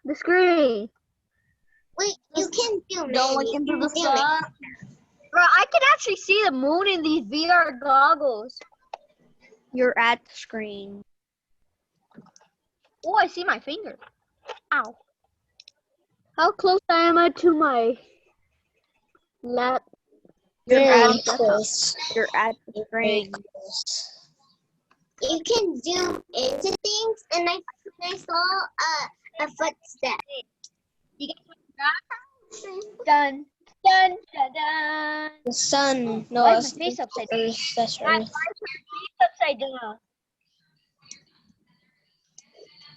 the screen? Wait, you can zoom Don't in. look You into can the zoom in. sun. Bro, I can actually see the moon in these VR goggles. You're at the screen. Oh, I see my finger. Ow. How close am I to my lap? Very close. You're at the screen. You can zoom into things, and I saw a footstep. Dun, dun, dun, dun. The sun. No, Why is my face upside down? That's Why is my face upside down?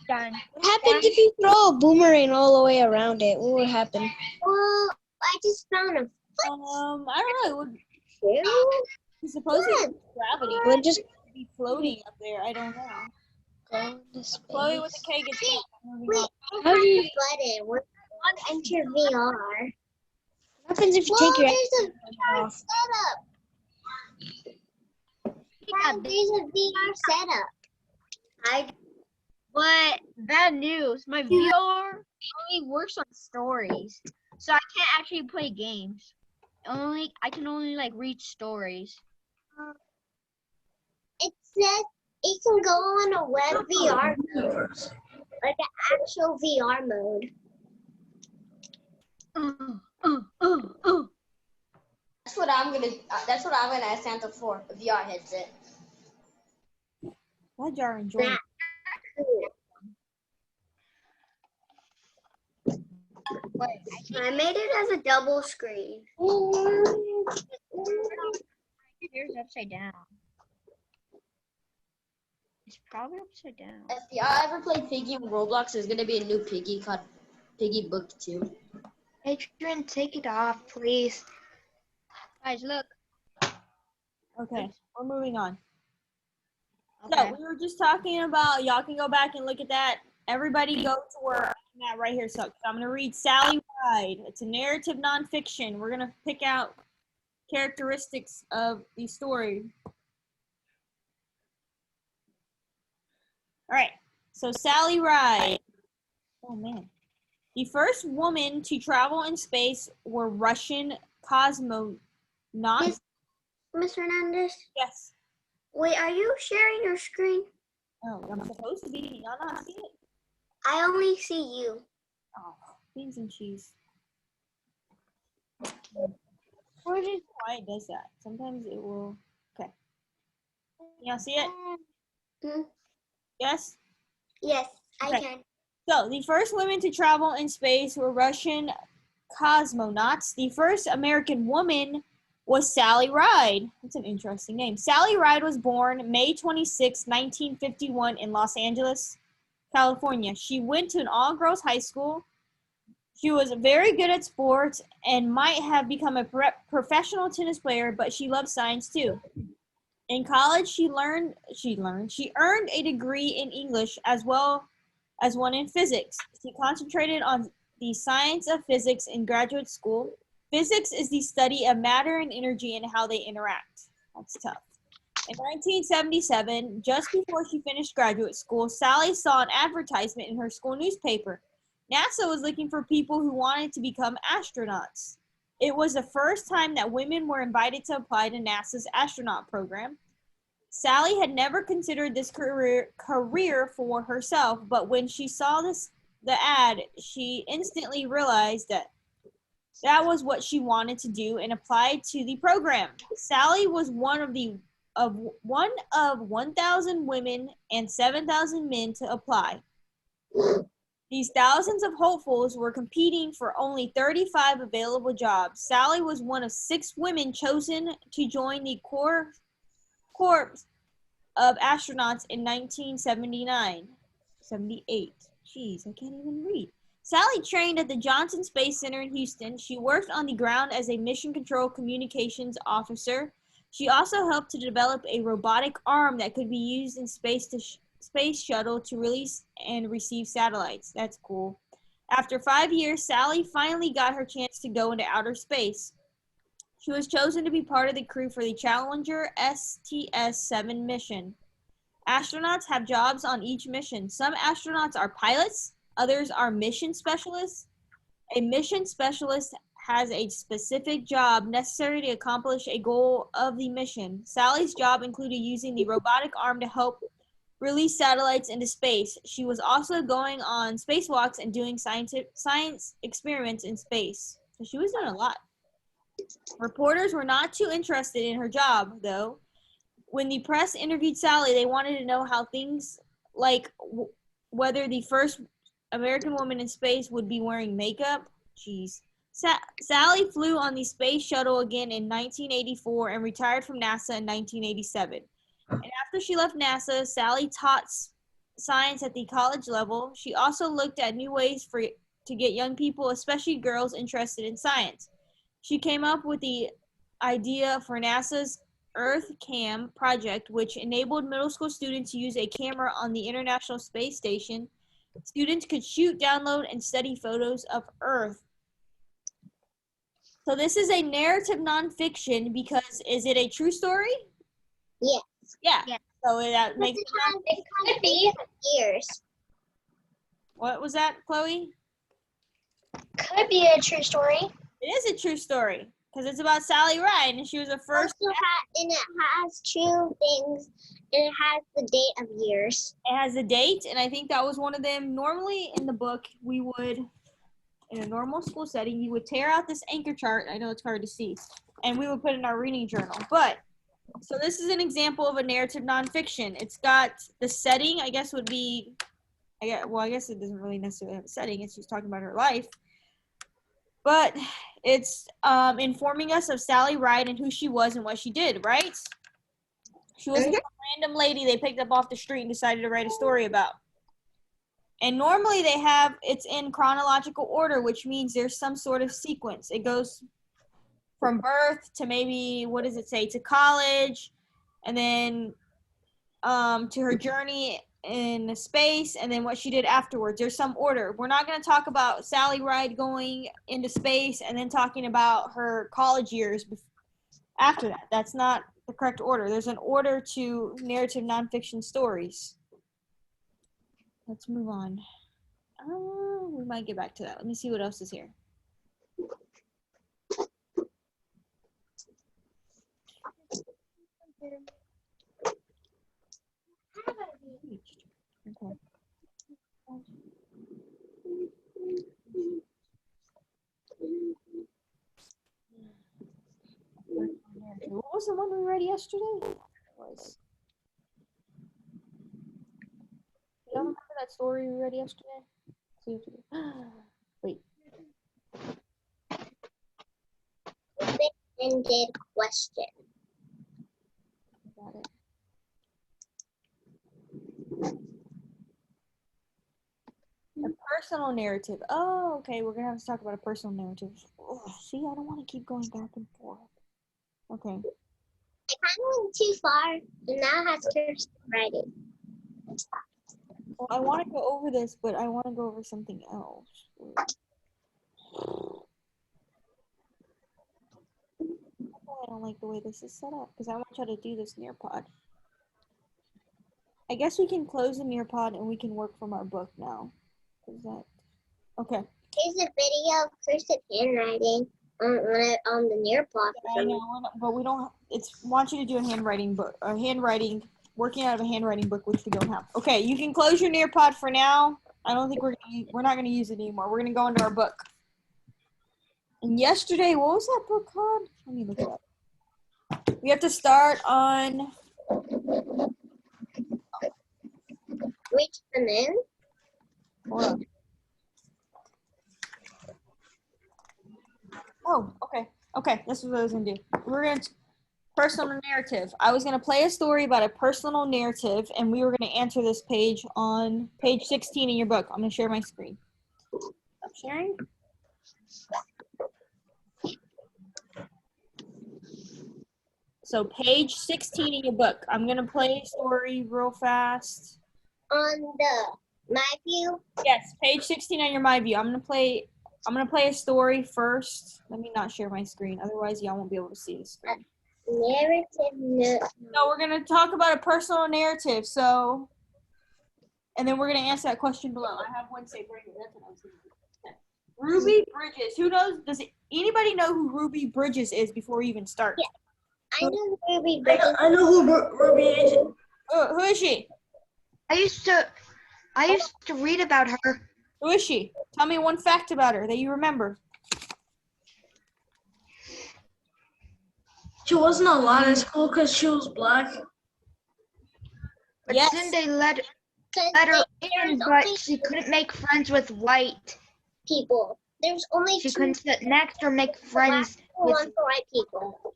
Dun. What happens if you throw a boomerang all the way around it? What would happen? Well, I just found a I don't know. It would foot. supposedly gravity It would just be floating up there. I don't know. go to space. Chloe with the K gets back. Moving Wait, on. how do you button? We're on enter VR. What happens if you take your there's a VR setup. Dad, there's a VR setup. But bad news, my VR only works on stories, so I can't actually play games. I can only like read stories. It says it can go on a web VR mode, like an actual VR mode. That's what I'm gonna ask Santa for, a VR headset. Glad y'all are enjoying it. I made it as a double screen. Here's upside down. It's probably upside down. If y'all ever play Piggy in Roblox, there's gonna be a new Piggy called Piggy Book 2. Adrian, take it off, please. Guys, look. Okay, we're moving on. Okay. So we were just talking about, y'all can go back and look at that. Everybody go to where I'm at right here. So I'm going to read Sally Ride. It's a narrative nonfiction. We're going to pick out characteristics of the story. All right. So Sally Ride. Oh, man. The first woman to travel in space were Russian cosmonauts. Miss Hernandez, Yes. wait, are you sharing your screen? Oh, I'm supposed to be. Y'all not see it? I only see you. Oh, beans and cheese. Why it does that? Sometimes it will. Okay. Y'all see it? Hmm. Yes? Yes, I Okay. can. So, the first women to travel in space were Russian cosmonauts. The first American woman was Sally Ride. That's an interesting name. Sally Ride was born May 26, 1951 in Los Angeles, California. She went to an all-girls high school. She was very good at sports and might have become a professional tennis player, but she loved science too. In college, she earned a degree in English as well as one in physics. She concentrated on the science of physics in graduate school. Physics is the study of matter and energy and how they interact. That's tough. In 1977, just before she finished graduate school, Sally saw an advertisement in her school newspaper. NASA was looking for people who wanted to become astronauts. It was the first time that women were invited to apply to NASA's astronaut program. Sally had never considered this career for herself, but when she saw the ad, she instantly realized that was what she wanted to do and applied to the program. Sally was one of 1,000 women and 7,000 men to apply. These thousands of hopefuls were competing for only 35 available jobs. Sally was one of 6 women chosen to join the corps of astronauts in 1979. 78. Jeez, I can't even read. Sally trained at the Johnson Space Center in Houston. She worked on the ground as a mission control communications officer. She also helped to develop a robotic arm that could be used in space shuttle to release and receive satellites. That's cool. After 5 years, Sally finally got her chance to go into outer space. She was chosen to be part of the crew for the Challenger STS-7 mission. Astronauts have jobs on each mission. Some astronauts are pilots, others are mission specialists. A mission specialist has a specific job necessary to accomplish a goal of the mission. Sally's job included using the robotic arm to help release satellites into space. She was also going on spacewalks and doing science experiments in space. So she was doing a lot. Reporters were not too interested in her job, though. When the press interviewed Sally, they wanted to know how things like whether the first American woman in space would be wearing makeup. Jeez. Sally flew on the space shuttle again in 1984 and retired from NASA in 1987. And after she left NASA, Sally taught science at the college level. She also looked at new ways to get young people, especially girls, interested in science. She came up with the idea for NASA's EarthCam project, which enabled middle school students to use a camera on the International Space Station. Students could shoot, download, and study photos of Earth. So this is a narrative nonfiction because is it a true story? Yes. Yeah. Yeah. So that makes It could be years. What was that, Chloe? Could be a true story. It is a true story because it's about Sally Ride, and she was the first. And it has true things, and it has the date of years. It has a date, and I think that was one of them. Normally in the book, we would, in a normal school setting, you would tear out this anchor chart. I know it's hard to see, and we would put it in our reading journal. But so this is an example of a narrative nonfiction. It's got the setting, I guess, would be. I guess it doesn't really necessarily have a setting. It's just talking about her life. But it's informing us of Sally Ride and who she was and what she did, right? She wasn't some random lady they picked up off the street and decided to write a story about. And normally it's in chronological order, which means there's some sort of sequence. It goes from birth to maybe, what does it say, to college, and then to her journey in space, and then what she did afterwards. There's some order. We're not going to talk about Sally Ride going into space and then talking about her college years after that. That's not the correct order. There's an order to narrative nonfiction stories. Let's move on. We might get back to that. Let me see what else is here. Okay. What was the one we read yesterday? You don't remember that story we read yesterday? Wait. Ended question. Got it. A personal narrative. Oh, okay. We're gonna have to talk about a personal narrative. Oh, see, I don't want to keep going back and forth. Okay. I kind of went too far, and now it has Kirsten writing. Well, I want to go over this, but I want to go over something else. I don't like the way this is set up because I want y'all to do this Nearpod. I guess we can close the Nearpod and we can work from our book now. Is that okay? Here's a video of Kirsten handwriting on the Nearpod. I know, but we don't. It's want you to do a handwriting book, working out of a handwriting book, which we don't have. Okay, you can close your Nearpod for now. I don't think we're not gonna use it anymore. We're gonna go into our book. And yesterday, what was that book called? Let me look it up. We have to start on. Reach the moon. Hold on. Oh, okay. Okay, this is what I was gonna do. personal narrative. I was going to play a story about a personal narrative, and we were going to answer this page on page 16 in your book. I'm going to share my screen. Stop sharing. So page 16 in your book. I'm going to play a story real fast. On the my view. Yes, page 16 on your My View. I'm gonna play a story first. Let me not share my screen, otherwise y'all won't be able to see the screen. Narrative. No, we're gonna talk about a personal narrative. So, and then we're gonna answer that question below. I have Wednesday break. That's what I was gonna do. Ruby Bridges. Who knows? Anybody know who Ruby Bridges is before we even start? Yeah. I know Ruby Bridges. I know who Ruby is. Who is she? I used to read about her. Who is she? Tell me one fact about her that you remember. She wasn't allowed in school because she was black. But Yes. then they let her in, There's but only she couldn't make friends with white. people. There's only She two couldn't sit next or make friends black with. one for white people.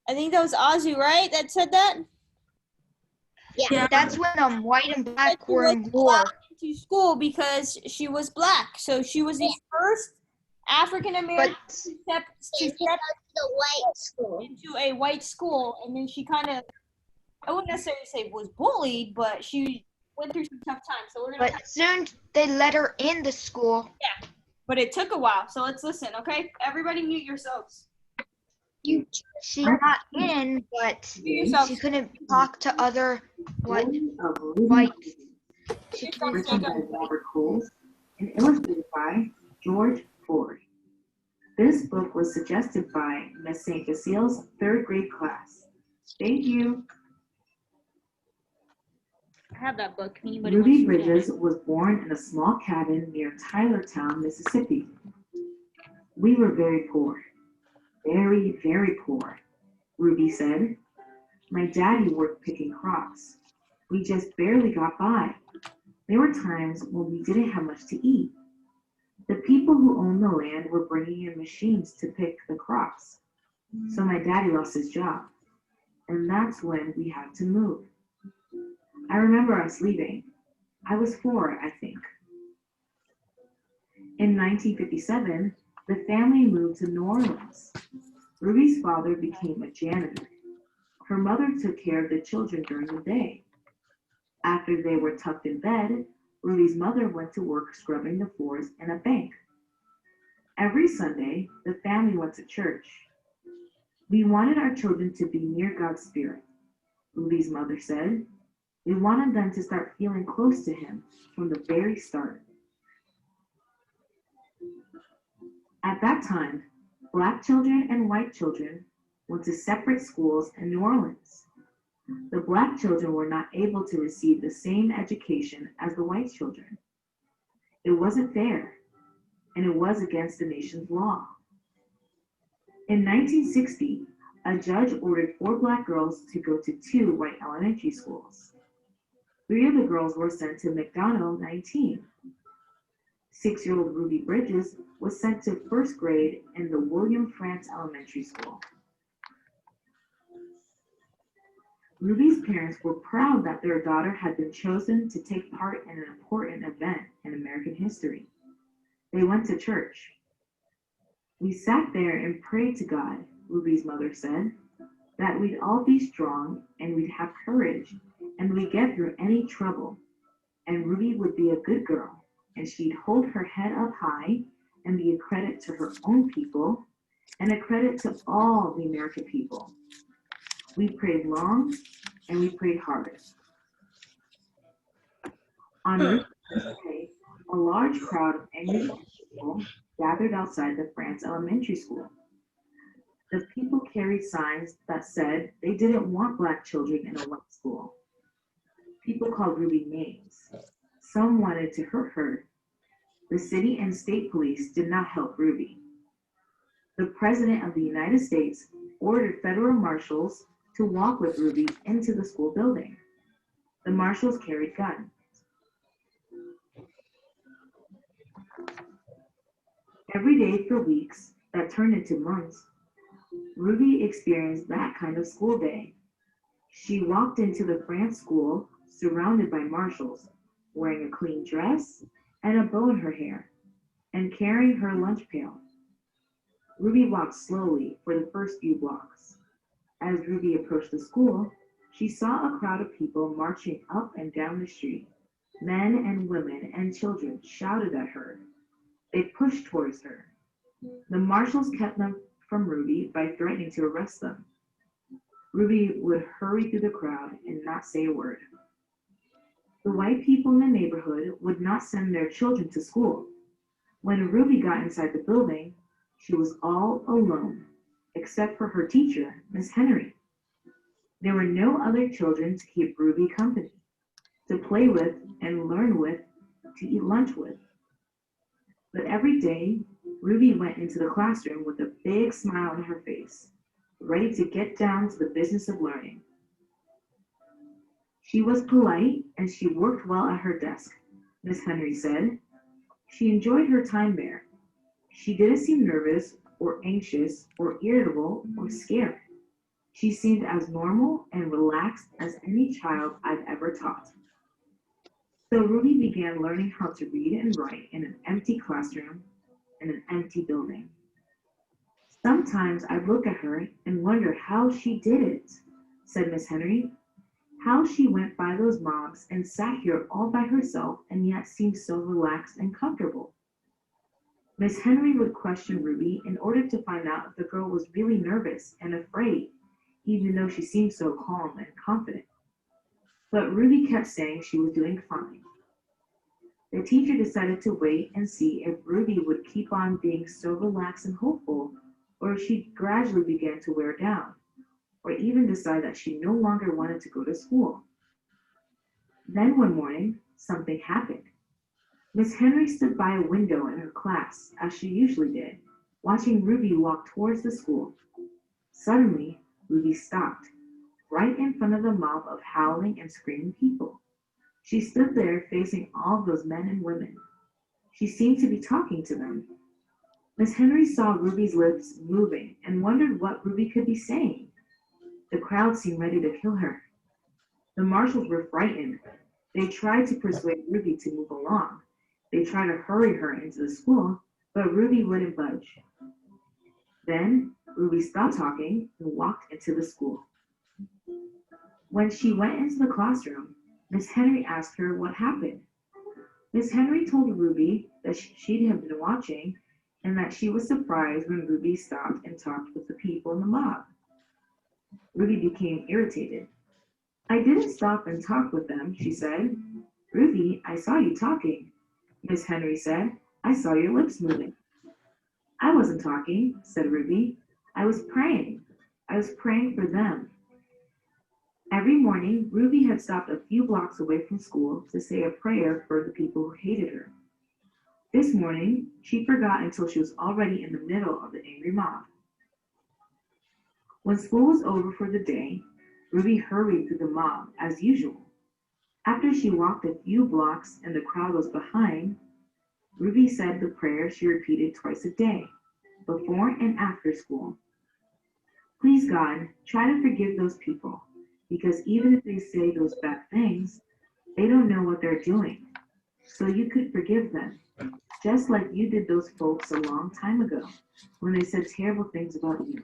I think that was Azu, right? That said that. Yeah. That's when white and black She were was in war. allowed into school because she was black. So she was the first African American But to step She goes to the white school. into a white school, and then she kind of, I wouldn't necessarily say was bullied, but she went through some tough times. So we're gonna, but soon they let her in the school. but it took a while. So let's listen, okay? Everybody, mute yourselves. She got in, but Mute yourselves. she couldn't talk to other Story of Ruby white. Bridges, She Yourselves, couldn't written by Jacob. Robert Coles and illustrated by George Ford. This book was suggested by Miss St. Cecile's third grade class. Thank you. I have that book. Anybody Ruby wants to read it? Bridges was born in a small cabin near Tylertown, Mississippi. We were very poor. Very, very poor, Ruby said. My daddy worked picking crops. We just barely got by. There were times when we didn't have much to eat. The people who owned the land were bringing in machines to pick the crops. So my daddy lost his job. And that's when we had to move. I remember us leaving. I was 4, I think. In 1957, the family moved to New Orleans. Ruby's father became a janitor. Her mother took care of the children during the day. After they were tucked in bed, Ruby's mother went to work scrubbing the floors in a bank. Every Sunday, the family went to church. We wanted our children to be near God's Spirit, Ruby's mother said. We wanted them to start feeling close to Him from the very start. At that time, Black children and white children went to separate schools in New Orleans. The Black children were not able to receive the same education as the white children. It wasn't fair, and it was against the nation's law. In 1960, a judge ordered 4 Black girls to go to 2 white elementary schools. 3 of the girls were sent to McDonough 19. 6-year-old Ruby Bridges was sent to 1st grade in the William Frantz Elementary School. Ruby's parents were proud that their daughter had been chosen to take part in an important event in American history. They went to church. We sat there and prayed to God, Ruby's mother said, that we'd all be strong and we'd have courage and we'd get through any trouble. And Ruby would be a good girl and she'd hold her head up high and be a credit to her own people and a credit to all the American people. We prayed long and we prayed hard. On Ruby's day, a large crowd of angry people gathered outside the Frantz Elementary School. The people carried signs that said they didn't want Black children in a white school. People called Ruby names. Some wanted to hurt her. The city and state police did not help Ruby. The President of the United States ordered federal marshals to walk with Ruby into the school building. The marshals carried guns. Every day for weeks that turned into months, Ruby experienced that kind of school day. She walked into the France school surrounded by marshals, wearing a clean dress and a bow in her hair, and carrying her lunch pail. Ruby walked slowly for the first few blocks. As Ruby approached the school, she saw a crowd of people marching up and down the street. Men and women and children shouted at her. They pushed towards her. The marshals kept them from Ruby by threatening to arrest them. Ruby would hurry through the crowd and not say a word. The white people in the neighborhood would not send their children to school. When Ruby got inside the building, she was all alone, except for her teacher, Miss Henry. There were no other children to keep Ruby company, to play with and learn with, to eat lunch with. But every day, Ruby went into the classroom with a big smile on her face, ready to get down to the business of learning. She was polite and she worked well at her desk, Miss Henry said. She enjoyed her time there. She didn't seem nervous or anxious or irritable or scared. She seemed as normal and relaxed as any child I've ever taught. So Ruby began learning how to read and write in an empty classroom in an empty building. Sometimes I'd look at her and wonder how she did it, said Miss Henry. How she went by those mobs and sat here all by herself and yet seemed so relaxed and comfortable. Miss Henry would question Ruby in order to find out if the girl was really nervous and afraid, even though she seemed so calm and confident. But Ruby kept saying she was doing fine. The teacher decided to wait and see if Ruby would keep on being so relaxed and hopeful, or if she gradually began to wear down, or even decide that she no longer wanted to go to school. Then one morning, something happened. Miss Henry stood by a window in her class, as she usually did, watching Ruby walk towards the school. Suddenly, Ruby stopped, right in front of the mob of howling and screaming people. She stood there facing all those men and women. She seemed to be talking to them. Miss Henry saw Ruby's lips moving and wondered what Ruby could be saying. The crowd seemed ready to kill her. The marshals were frightened. They tried to persuade Ruby to move along. They tried to hurry her into the school, but Ruby wouldn't budge. Then Ruby stopped talking and walked into the school. When she went into the classroom, Miss Henry asked her what happened. Miss Henry told Ruby that she had been watching and that she was surprised when Ruby stopped and talked with the people in the mob. Ruby became irritated. I didn't stop and talk with them, she said. Ruby, I saw you talking. Miss Henry said, I saw your lips moving. I wasn't talking, said Ruby. I was praying. I was praying for them. Every morning, Ruby had stopped a few blocks away from school to say a prayer for the people who hated her. This morning, she forgot until she was already in the middle of the angry mob. When school was over for the day, Ruby hurried through the mob as usual. After she walked a few blocks and the crowd was behind, Ruby said the prayer she repeated twice a day, before and after school. Please God, try to forgive those people, because even if they say those bad things, they don't know what they're doing. So you could forgive them, just like you did those folks a long time ago when they said terrible things about you.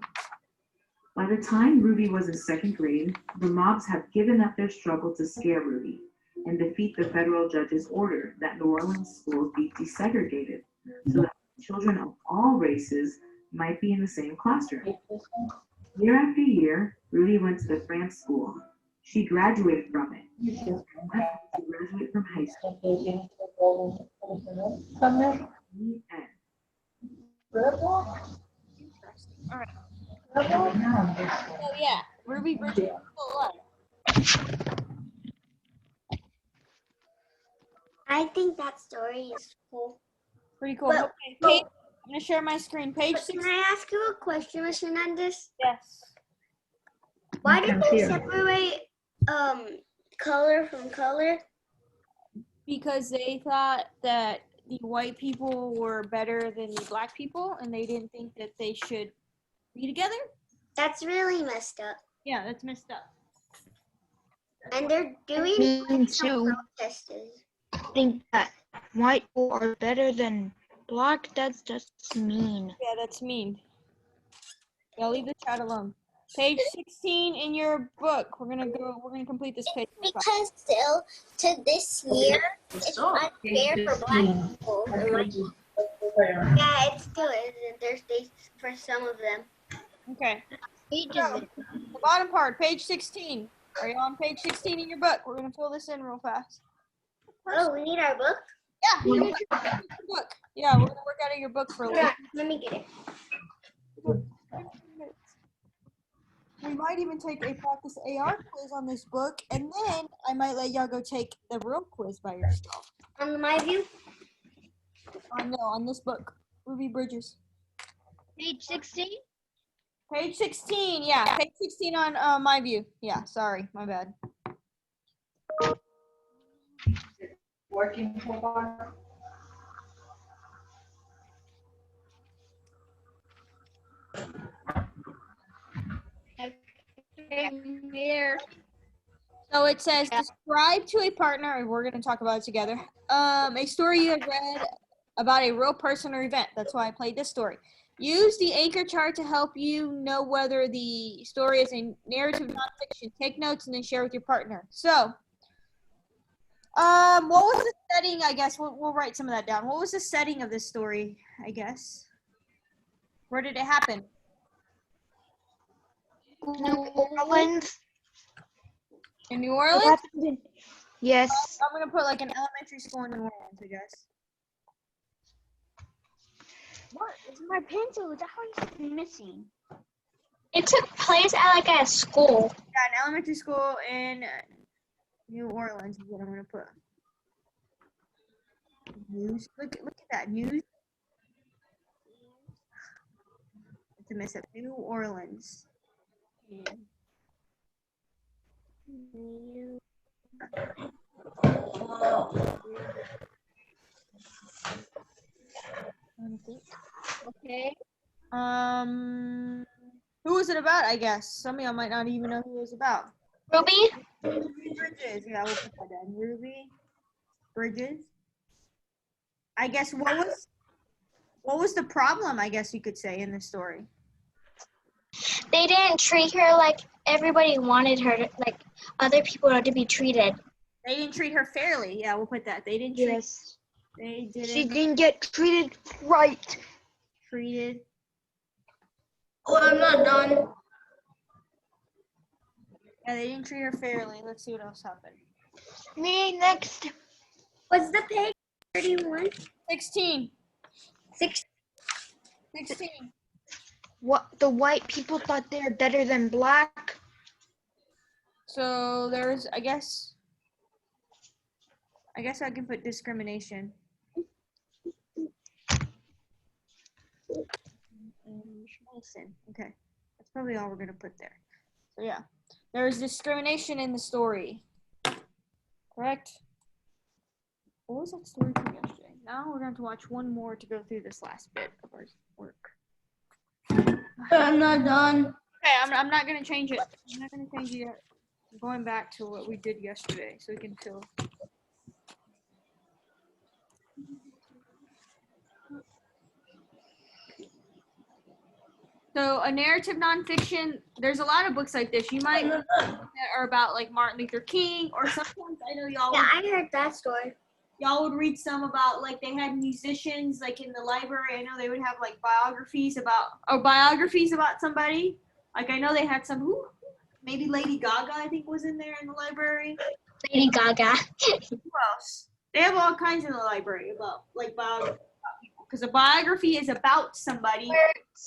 By the time Ruby was in second grade, the mobs had given up their struggle to scare Ruby and defeat the federal judge's order that New Orleans schools be desegregated so that children of all races might be in the same classroom. Year after year, Ruby went to the France school. She graduated from it and went to graduate from high school. All right. So yeah, Ruby Bridges is still alive. I think that story is cool. Pretty cool. But- Okay, Paige, I'm gonna share my screen. Page But 6. can I ask you a question, Ms. Hernandez? Yes. Why did they separate color from color? Because they thought that the white people were better than the black people, and they didn't think that they should be together. That's really messed up. Yeah, that's messed up. And they're doing Me some too. protesters. Think that white people are better than black. That's just mean. Yeah, that's mean. Yeah, leave the chat alone. Page 16 in your book. We're gonna complete this page. Because still to this year, it's unfair for black people and white people. Yeah, it's still isn't. There's days for some of them. Okay. Pages So, the bottom part, page 16. Are you on page 16 in your book? We're gonna fill this in real fast. Oh, we need our book? Yeah, we're gonna work out of your book. Yeah, we're gonna work out of your book for a Hold little. on, let me get it. We might even take a practice AR quiz on this book, and then I might let y'all go take the real quiz by yourself. On my view? No, on this book, Ruby Bridges. Page 16? Page 16, yeah, page 16 on my view. Yeah, sorry, my bad. Working for one. Here. So it says, describe to a partner, and we're going to talk about it together, a story you have read about a real person or event. That's why I played this story. Use the anchor chart to help you know whether the story is a narrative nonfiction. Take notes and then share with your partner. So, what was the setting, I guess? We'll write some of that down. What was the setting of this story, I guess? Where did it happen? New Orleans. In New Orleans? Yes. I'm going to put like an elementary school in New Orleans, I guess. What is my pencil? That one's missing. It took place at like a school. Yeah, an elementary school in New Orleans is what I'm gonna put. News. Look at that news. It's a mess up. New Orleans. Okay. Who was it about? I guess some of y'all might not even know who it was about. Ruby? Ruby Bridges. Yeah, we'll put that down. Ruby Bridges. I guess what was the problem? I guess you could say in the story. They didn't treat her like everybody wanted her to, like other people to be treated. They didn't treat her fairly. Yeah, we'll put that. They didn't treat. Yes. They didn't She didn't get treated right. treated. Oh, I'm not done. Yeah, they didn't treat her fairly. Let's see what else happened. Me next. What's the page? 31? 16. 6. 16. What the white people thought they're better than black. So there's, I guess I can put discrimination. Okay, that's probably all we're gonna put there. So yeah, there's discrimination in the story. Correct? What was that story from yesterday? Now we're going to watch one more to go through this last bit of our work. I'm not done. Okay, I'm not gonna change it. I'm not gonna change it yet. I'm going back to what we did yesterday so we can fill. So a narrative nonfiction, there's a lot of books like this. You might that are about like Martin Luther King, or sometimes I know y'all Yeah, I heard that story. y'all would read some about like they had musicians like in the library. I know they would have like biographies about somebody. Like I know they had some maybe Lady Gaga I think was in there in the library. Lady Gaga. Who else? They have all kinds in the library about like biographies about people because a biography is about somebody.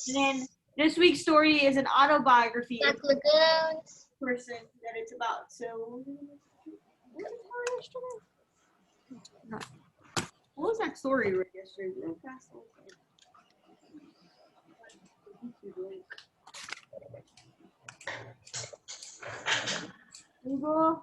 And then this week's story is an autobiography of Black Lagoons. the person that it's about. So what was that story we read yesterday? Real fast. Google.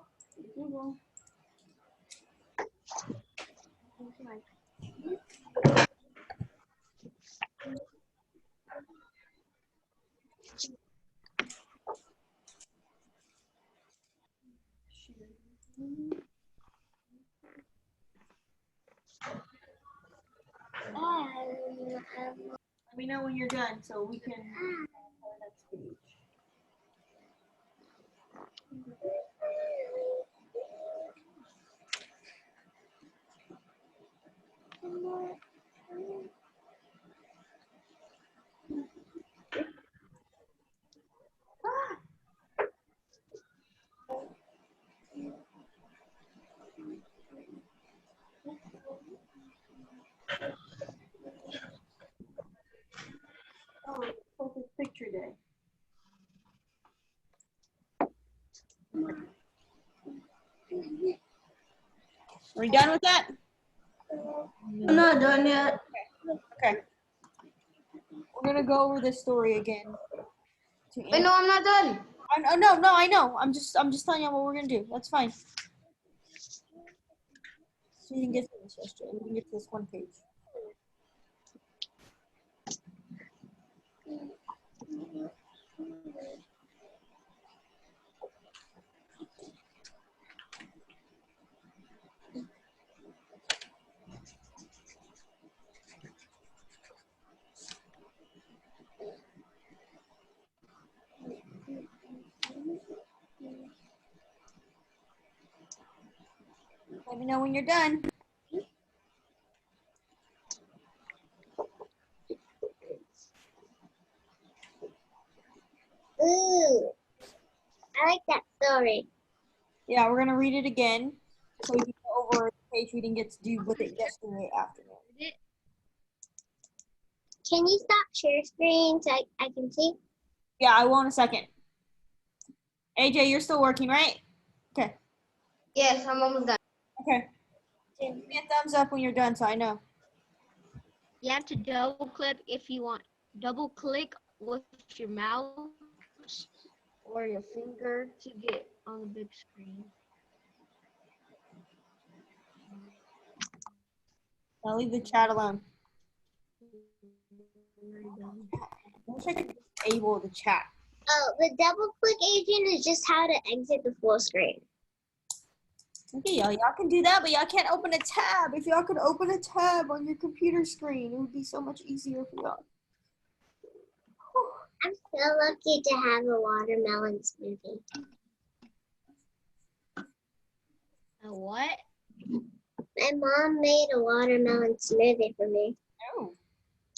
Let me know when you're done so we can next page. Oh, perfect picture day. Are we done with that? I'm not done yet. Okay. We're gonna go over this story again. Wait, no, I'm not done. No, I know. I'm just telling you what we're gonna do. That's fine. So you can get to this yesterday. We can get to this one page. Let me know when you're done. Ooh, I like that story. Yeah, we're gonna read it again so we can go over the page we didn't get to do with it yesterday afternoon. Can you stop share screen so I can see? Yeah, I will in a second. AJ, you're still working, right? Okay. Yes, I'm almost done. Okay. Give me a thumbs up when you're done so I know. You have to double click if you want. Double click with your mouse or your finger to get on the big screen. I'll leave the chat alone. I wish I could disable the chat. Oh, the double click agent is just how to exit the full screen. Okay, y'all can do that, but y'all can't open a tab. If y'all could open a tab on your computer screen, it would be so much easier for y'all. I'm so lucky to have a watermelon smoothie. A what? My mom made a watermelon smoothie for me. Oh.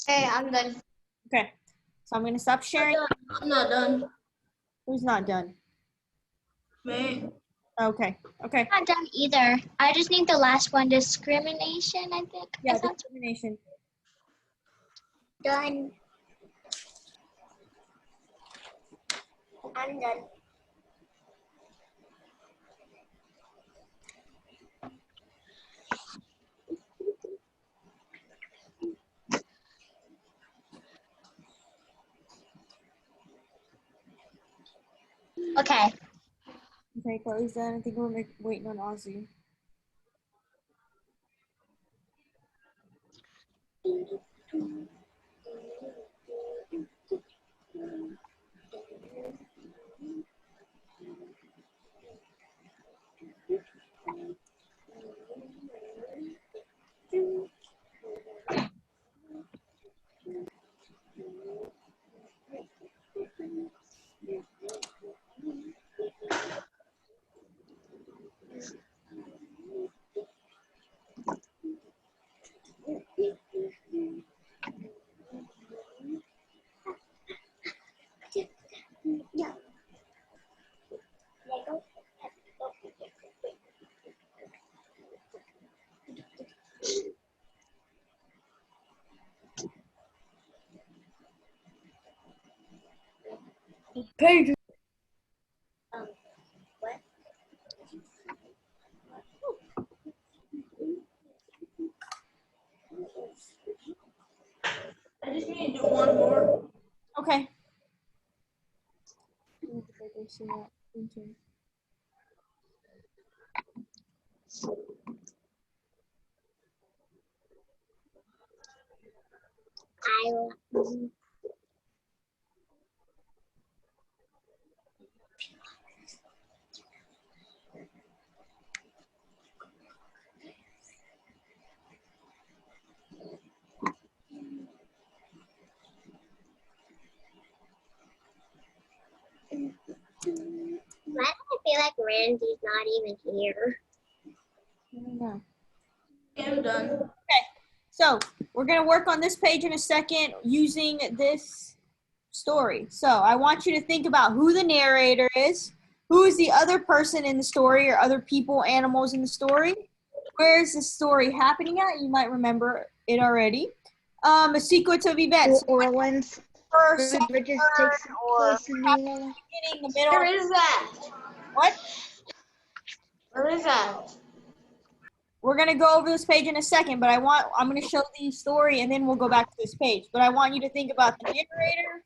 Hey, I'm done. Okay, so I'm gonna stop sharing. I'm not done. Who's not done? Me. Okay. Okay. I'm not done either. I just need the last one, discrimination, I think. Yeah, That sounds discrimination. Done. I'm done. okay. Okay, Chloe's done. I think we're waiting on Ozzy. Yeah. Page. What? I just need to do one more. Okay. I will. Randy's not even here. I'm done. So we're going to work on this page in a second using this story. So I want you to think about who the narrator is, who is the other person in the story or other people, animals in the story. Where is the story happening at? You might remember it already. A sequence of events. New Orleans. First, Ruby Bridges third, takes or place in New Orleans. beginning, the middle. Where is that? What? Where is that? We're going to go over this page in a second, but I'm going to show the story and then we'll go back to this page. But I want you to think about the narrator,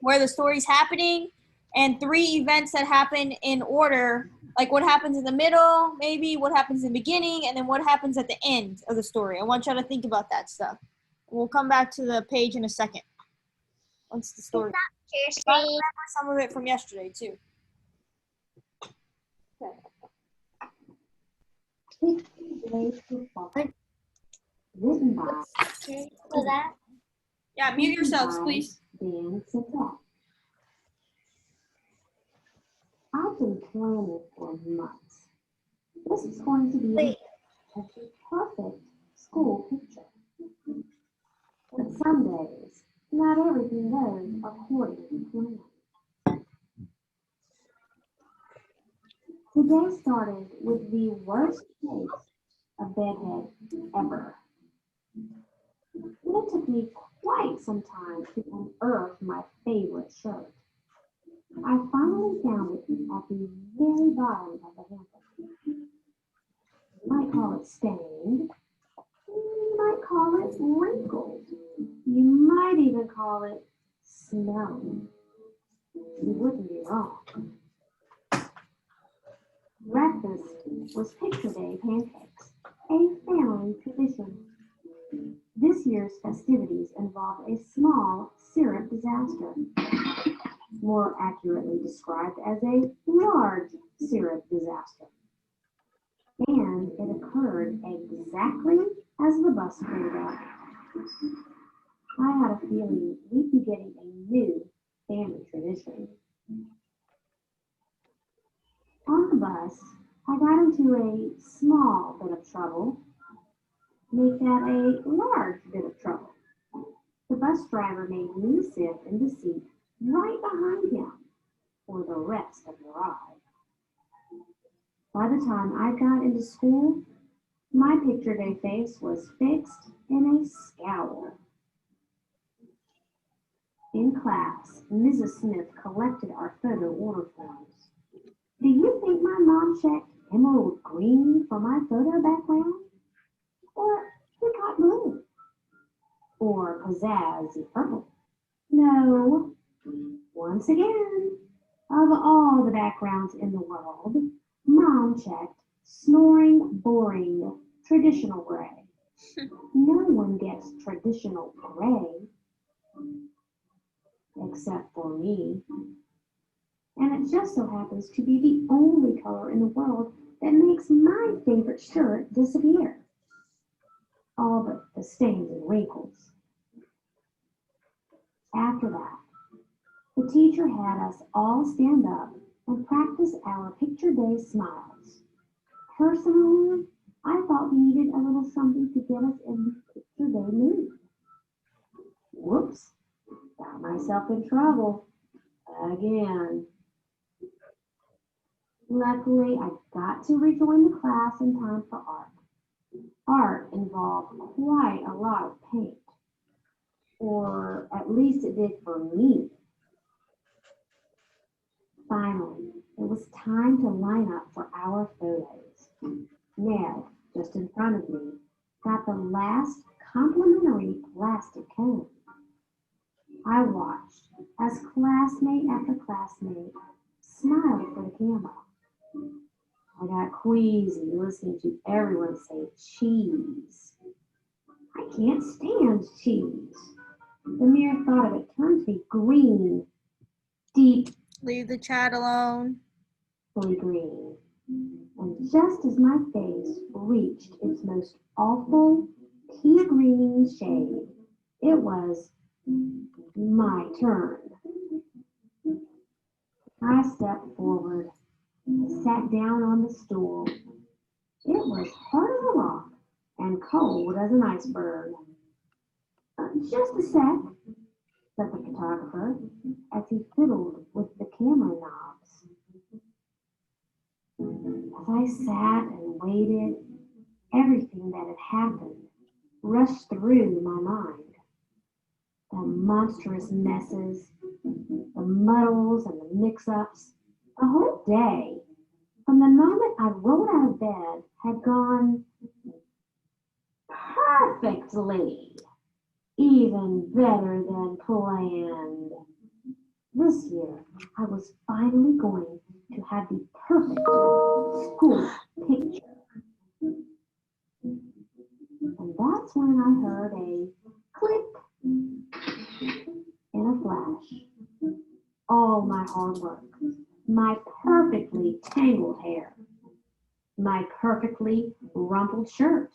where the story's happening, and 3 events that happen in order, like what happens in the middle, maybe what happens in the beginning, and then what happens at the end of the story. I want y'all to think about that stuff. We'll come back to the page in a second. Once the story. Share I screen. remember some of it from yesterday too. Written by So that Yeah, mute yourselves, please. Dan Santel. I've been planning for months. This is going to be a perfect school picture. But some days, not everything goes according to plan. Today started with the worst case of bedhead ever. It took me quite some time to unearth my favorite shirt. I finally found it at the very bottom of the hamper. You might call it stained. You might call it wrinkled. You might even call it smelly. You wouldn't be wrong. Breakfast was picture day pancakes, a family tradition. This year's festivities involved a small syrup disaster, more accurately described as a large syrup disaster. And it occurred exactly as the bus pulled up. I had a feeling we'd be getting a new family tradition. On the bus, I got into a small bit of trouble. Make that a large bit of trouble. The bus driver made me sit in the seat right behind him for the rest of the ride. By the time I got into school, my picture day face was fixed in a scowl. In class, Mrs. Smith collected our photo order forms. Do you think my mom checked emerald green for my photo background? Or peacock blue? Or pizzazzy purple? No. Once again, of all the backgrounds in the world, Mom checked snoring, boring, traditional gray. No one gets traditional gray, except for me. And it just so happens to be the only color in the world that makes my favorite shirt disappear. All but the stains and wrinkles. After that, the teacher had us all stand up and practice our picture day smiles. Personally, I thought we needed a little something to get us in the picture day mood. Whoops, got myself in trouble again. Luckily, I got to rejoin the class in time for art. Art involved quite a lot of paint, or at least it did for me. Finally, it was time to line up for our photos. Ned, just in front of me, got the last complimentary plastic cone. I watched as classmate after classmate smiled for the camera. I got queasy listening to everyone say cheese. I can't stand cheese. The mere thought of it turns me green, deep Leave the chat alone. green. And just as my face reached its most awful pea green shade, it was my turn. I stepped forward, I sat down on the stool. It was hard as a rock and cold as an iceberg. Just a sec, said the photographer as he fiddled with the camera knobs. As I sat and waited, everything that had happened rushed through my mind. The monstrous messes, the muddles and the mix-ups, the whole day, from the moment I rolled out of bed, had gone perfectly, even better than planned. This year, I was finally going to have the perfect school picture. And that's when I heard a click in a flash. All my hard work, my perfectly tangled hair, my perfectly rumpled shirt,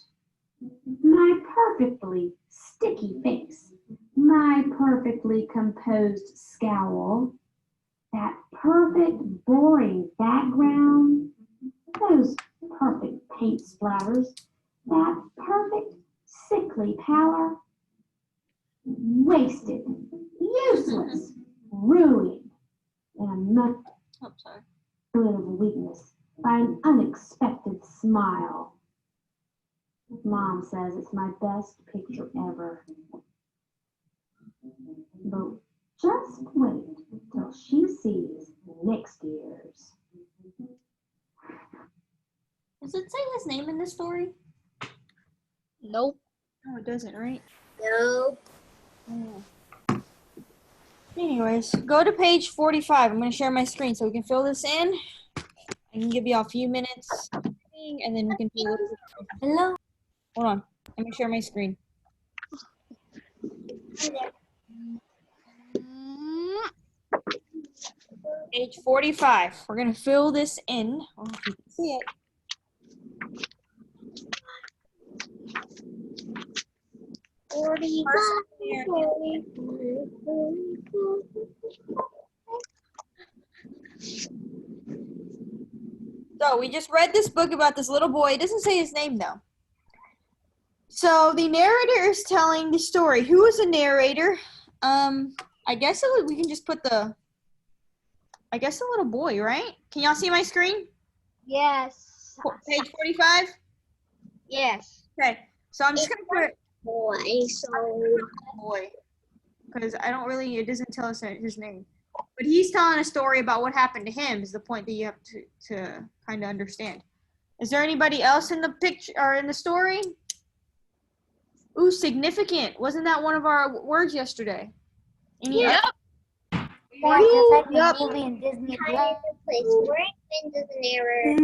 my perfectly sticky face, my perfectly composed scowl, that perfect boring background, those perfect paint splatters, that perfect sickly pallor, wasted, useless, ruined in a moment of weakness by an unexpected smile. Mom says it's my best picture ever. But just wait till she sees next year's. Does it say his name in this story? Nope. No, it doesn't, right? No. Anyways, go to page 45. I'm going to share my screen so we can fill this in. I can give you a few minutes, and then we can do it. Hello. Hold on. Let me share my screen. Page 45. We're going to fill this in. I don't know if you can see it. So we just read this book about this little boy. It doesn't say his name though. So the narrator is telling the story. Who is the narrator? I guess we can just put the little boy, right? Can y'all see my screen? Yes. Page 45? Yes. Okay. So I'm just gonna put Boy. because it doesn't tell us his name. But he's telling a story about what happened to him is the point that you have to kind of understand. Is there anybody else in the picture or in the story? Ooh, significant. Wasn't that one of our words yesterday? Yep. Or just like Yep. the movie in Disney Plus. Hide the place where it does an error.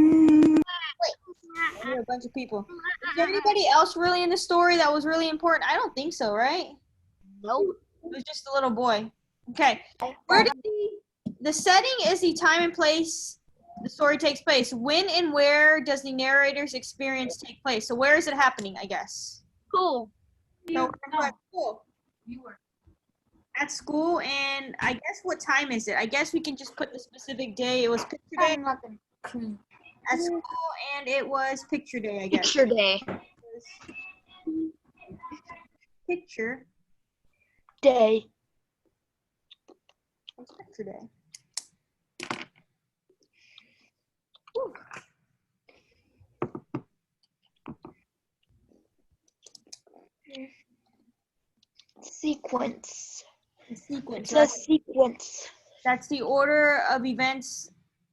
Yeah, a bunch of people. Is there anybody else really in the story that was really important? I don't think so, right? Nope. It was just a little boy. Okay. Where did the setting is the time and place the story takes place. When and where does the narrator's experience take place? So where is it happening, I guess? Cool. So we're at school. At school, and I guess what time is it? I guess we can just put the specific day. It was picture day at school, and it was picture day, I guess. Picture day. Picture Day. It's picture day. Sequence. The sequence. It's a sequence. That's the order of events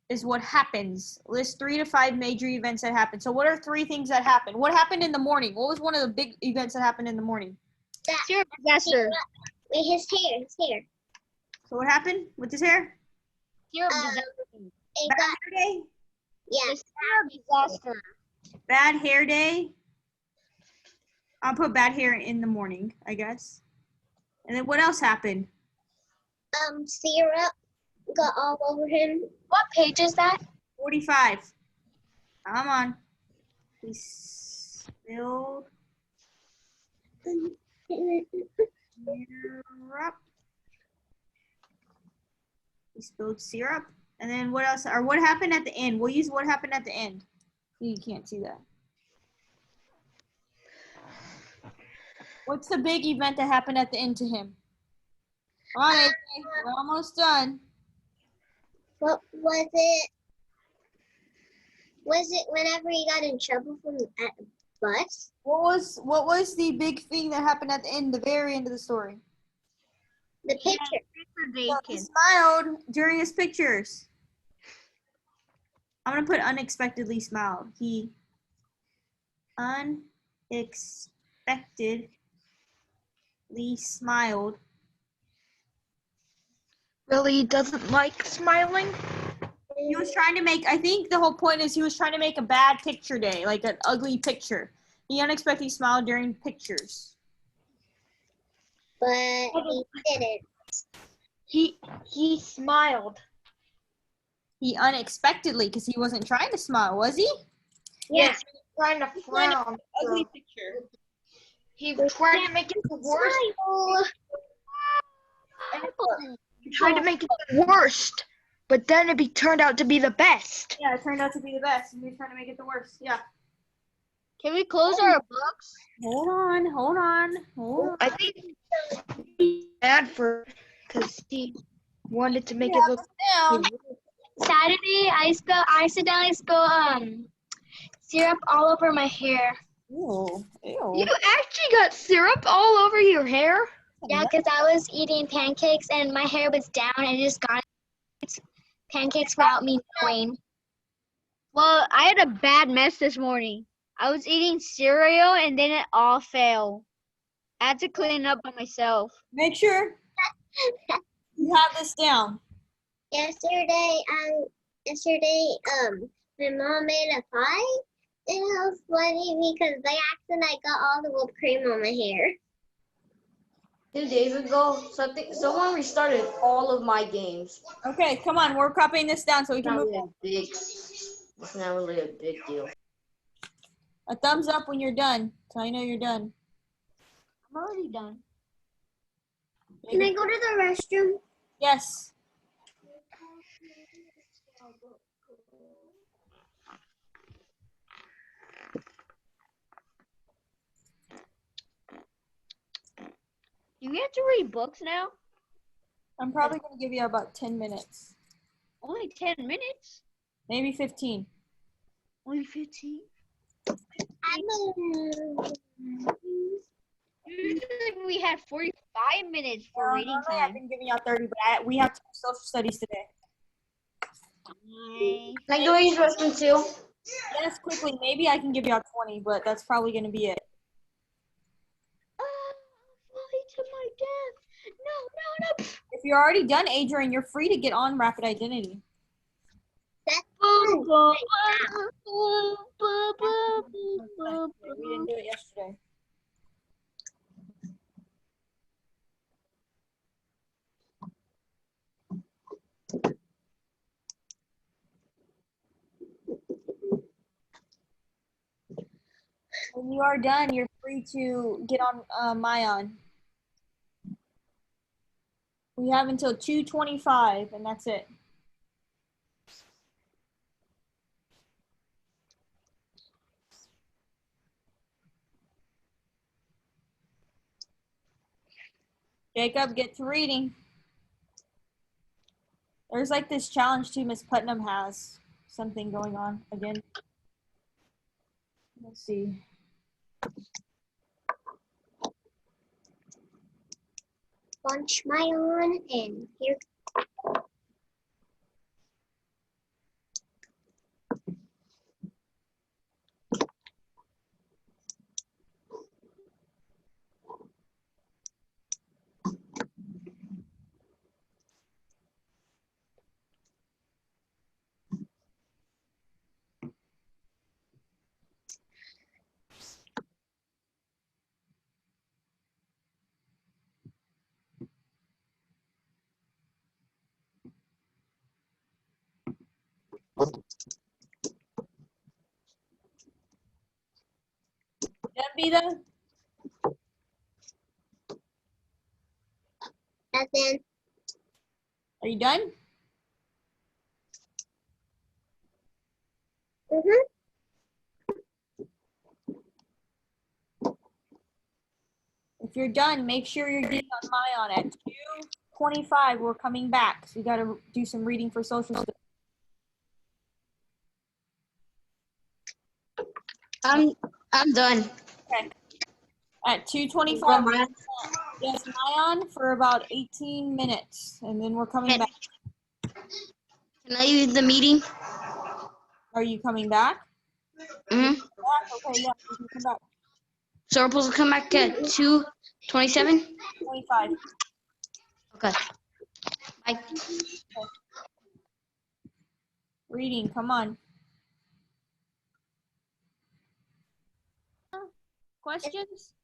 is what happens. List 3 to 5 major events that happen. So what are 3 things that happened? What happened in the morning? What was one of the big events that happened in the morning? Syrup disaster. Wait, his hair. So what happened with his hair? Syrup Um, disaster. It Bad got, hair day? yeah. Syrup disaster. Bad hair day? I'll put bad hair in the morning, I guess. And then what else happened? Syrup got all over him. What page is that? 45. Come on. He spilled syrup. He spilled syrup. And then what else? Or what happened at the end? We'll use what happened at the end. You can't see that. What's the big event that happened at the end to him? Come on, AJ. We're almost done. What was it? Was it whenever he got in trouble from at the bus? What was the big thing that happened at the end, the very end of the story? The picture. He smiled during his pictures. I'm gonna put unexpectedly smiled. He unexpectedly smiled. Really doesn't like smiling? He was trying to make, I think the whole point is he was trying to make a bad picture day, like an ugly picture. He unexpectedly smiled during pictures. But he didn't. He smiled. He unexpectedly, because he wasn't trying to smile, was he? Yes, he was trying to frown. Ugly picture. He was trying to make it the worst. He tried to make it the worst, but then it turned out to be the best. Yeah, it turned out to be the best, and he was trying to make it the worst. Yeah. Can we close our books? Hold on. I think he's bad for because he wanted to make it look. Down. Saturday, I accidentally spilled syrup all over my hair. Ew. You actually got syrup all over your hair? Yeah, because I was eating pancakes and my hair was down and it just got pancakes without me knowing. Well, I had a bad mess this morning. I was eating cereal and then it all fell. I had to clean it up by myself. Make sure you have this down. Yesterday, my mom made a pie, and it was funny because by accident I got all the whipped cream on my hair. 2 days ago, someone restarted all of my games. Okay, come on. We're copying this down so we can move on. It's not really a big deal. A thumbs up when you're done, so I know you're done. I'm already done. Can I go to the restroom? Yes. Do we have to read books now? I'm probably going to give you about 10 minutes. Only 10 minutes? Maybe 15. Only 15? Usually we had 45 minutes for reading Normally time. I've been giving y'all 30, but we have to do social studies today. Can I go use restroom too? Yes, quickly. Maybe I can give y'all 20, but that's probably going to be it. To my death. No. If you're already done, Adrian, you're free to get on Rapid Identity. That's Boom, fun. boom, boom, boom, boom, We didn't do it yesterday. When you are done, you're free to get on Mayan. We have until 2:25, and that's it. Jacob, get to reading. There's like this challenge too Miss Putnam has. Something going on again. Let's see. Launch my on and here. Vida? Nothing. Are you done? Mhm. If you're done, make sure you're getting on Mayan at 2:25. We're coming back, so you got to do some reading for social studies. I'm done. Okay. At 2:25, Go, Maya. yes, Mayan for about 18 minutes, and then we're coming back. Can I leave the meeting? Are you coming back? Mm-hmm. Okay, yeah, you can come back. So we're supposed to come back at 2:27? 25. Okay. Bye. Reading, come on. Questions?